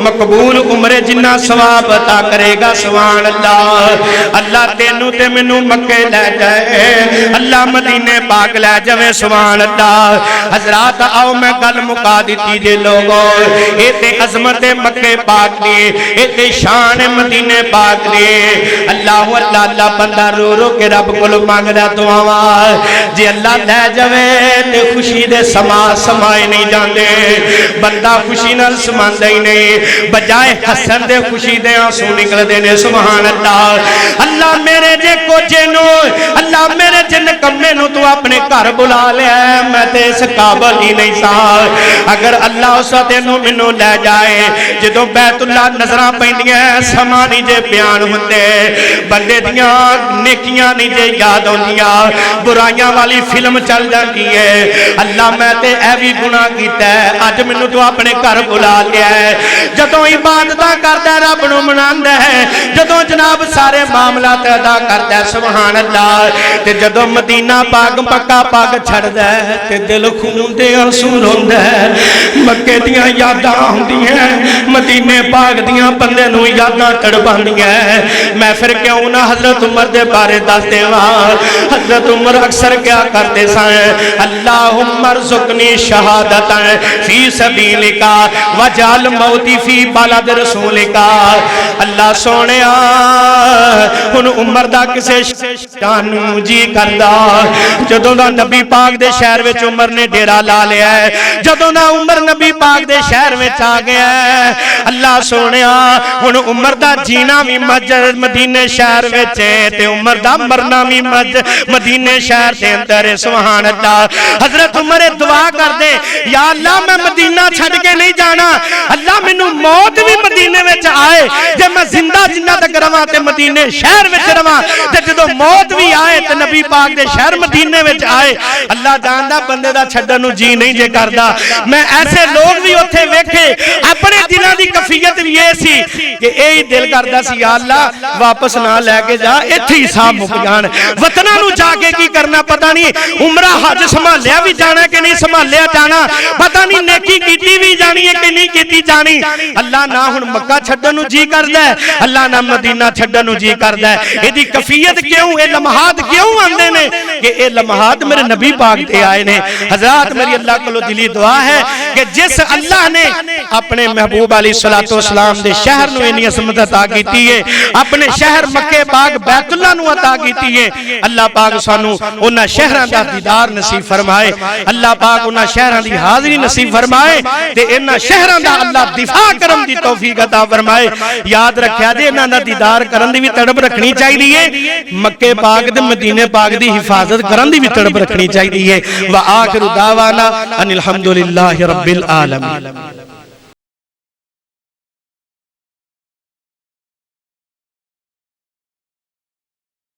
मकबूल उम्रे जिन्ना सवाब अता करेगा। सुभान अल्लाह। अल्लाह तेनू ते मैनू मक्के ले जाए अल्लाह मदीने पाक ले जावे। सुभान अल्लाह। हजरात आओ मैं गल मुका दी जे लोगो ये ते अजमत मक्के पाक दी ये ते शान मदीने पाक दी। अल्लाह अल्लाह अल्लाह बंदा रो रो के रब कोल मंगदा दुआवां जे अल्लाह ले जावे ते खुशी दे समाए नहीं जाते बंदा खुशी नाल समांदा ही नहीं बजाए हसन दे खुशी दे आंसू निकलदे ने। सुभान अल्लाह। अल्लाह मेरे जे कोचे नो अल्लाह मेरे जे नकम्मे नु तू अपने घर बुला लिया मैं ते इस काबल ही नहीं सा। अगर अल्लाह उस तेनू मैनू ले जाए जो बैतुल्ला नजर पैंदियां समा नहीं जे बयान होंदे बंदे दियां नेकियां नहीं जे याद आउंदियां बुराइयां वाली फिल्म चल जाती है। अल्लाह मैं ते ऐ भी गुनाह कीता है अज मैनू तू अपने घर बुला लिया है। जदों इबादत करदा रब नू मनांदा है जदों जनाब सारे मामलात अदा करता है। सुभान अल्लाह। ते जदों मदीना पाक पक्का पग छड़दा है ते दिल खून दे आंसू रोंदा है। मक्के दियां यादां आउंदियां, मदीने पाक दियां बंदे नूं यादां तड़पांदियां। मैं फिर क्यों ना हजरत उमर दे बारे दस देवां। हजरत उमर अक्सर क्या करते सन, अल्लाहुम्मा रज़ुक़नी शहादतन फी सबीलिका वजअल मौती फी बलद रसूलिका। अल्लाह सोनिया हुण उमर दा किसे जानू जी करदा, जदों दा नबी पाक दे शहर विच उमर ने डेरा ला लिया है, जदों दा उमर नबी पाक दे शहर विच आ गया है, अल्लाह सोनिया हुण उमर दा जीना भी मदीने शहर विच ते उमर दा मरना भी मदीने शहर दे अंदर है। सुभान अल्लाह। हजरत उमर दुआ कर दे, या अल्लाह मैं मदीना छड़ के नहीं जाना, अल्लाह मैनू मौत भी मदीने विच आए, जे मैं जिंदा जिन्ना तक रवां ते मदीने शहर विच रवां, ते जदों मौत भी आए ते नबी पाक दे शहर मदीने विच आए। अल्लाह जानदा बंदे दा छड्डण नू जी नहीं जे करदा। मैं ऐसे लोग भी उत्थे वेखे, अपने दिलां दी कफियत भी ये सी कि यही दिल करदा सी, या अल्लाह वापस ना लैके जा, इत्थे ही साह मुक जाण, वतना नू जाके की करना पता नहीं, उमरा हज संभालिया भी जाना कि नहीं संभालिया जाना, पता नहीं नेकी कीती भी जानी है कि नहीं कीती जानी। अल्लाह ना हुण मक्का छड्डण नू जी करदा है, अल्लाह ना मदीना छड्डण नू जी करदा है। इहदी कफियत क्यों, ये लम्हात क्यों आंदे ने कि ये लम्हात मेरे नबी पाक ते आए ने। हज़रात मेरी अल्लाह कोलों दिली दुआ है कि जिस अल्लाह ने अपने महबूब अलैहिस्सलातु वस्सलाम दे शहर नू इन्नी अज़मत अता कीती है, अपने शहर मक्के पाक बैतुल्लाह नू अता कीती है, अल्लाह पाक सानू उन्हां शहरां दा दीदार नसीब फरमाए, अल्लाह पाक उन्हां शहरां दी हाज़री नसीब फरमाए ते इन्हां शहरां दा अल्लाह दिफा करन दी तौफीक अता फरमाए। याद रखिया जे इन्हां दा दीदार करन दी भी तड़प रखनी चाहिए, मक्के पाक ते मदीने पाक दी हिफाजत करन दी भी तड़प रखनी चाहिए। व आखिरु दावाना अनिल हम्दुलिल्लाहि रब्बिल आलमीन।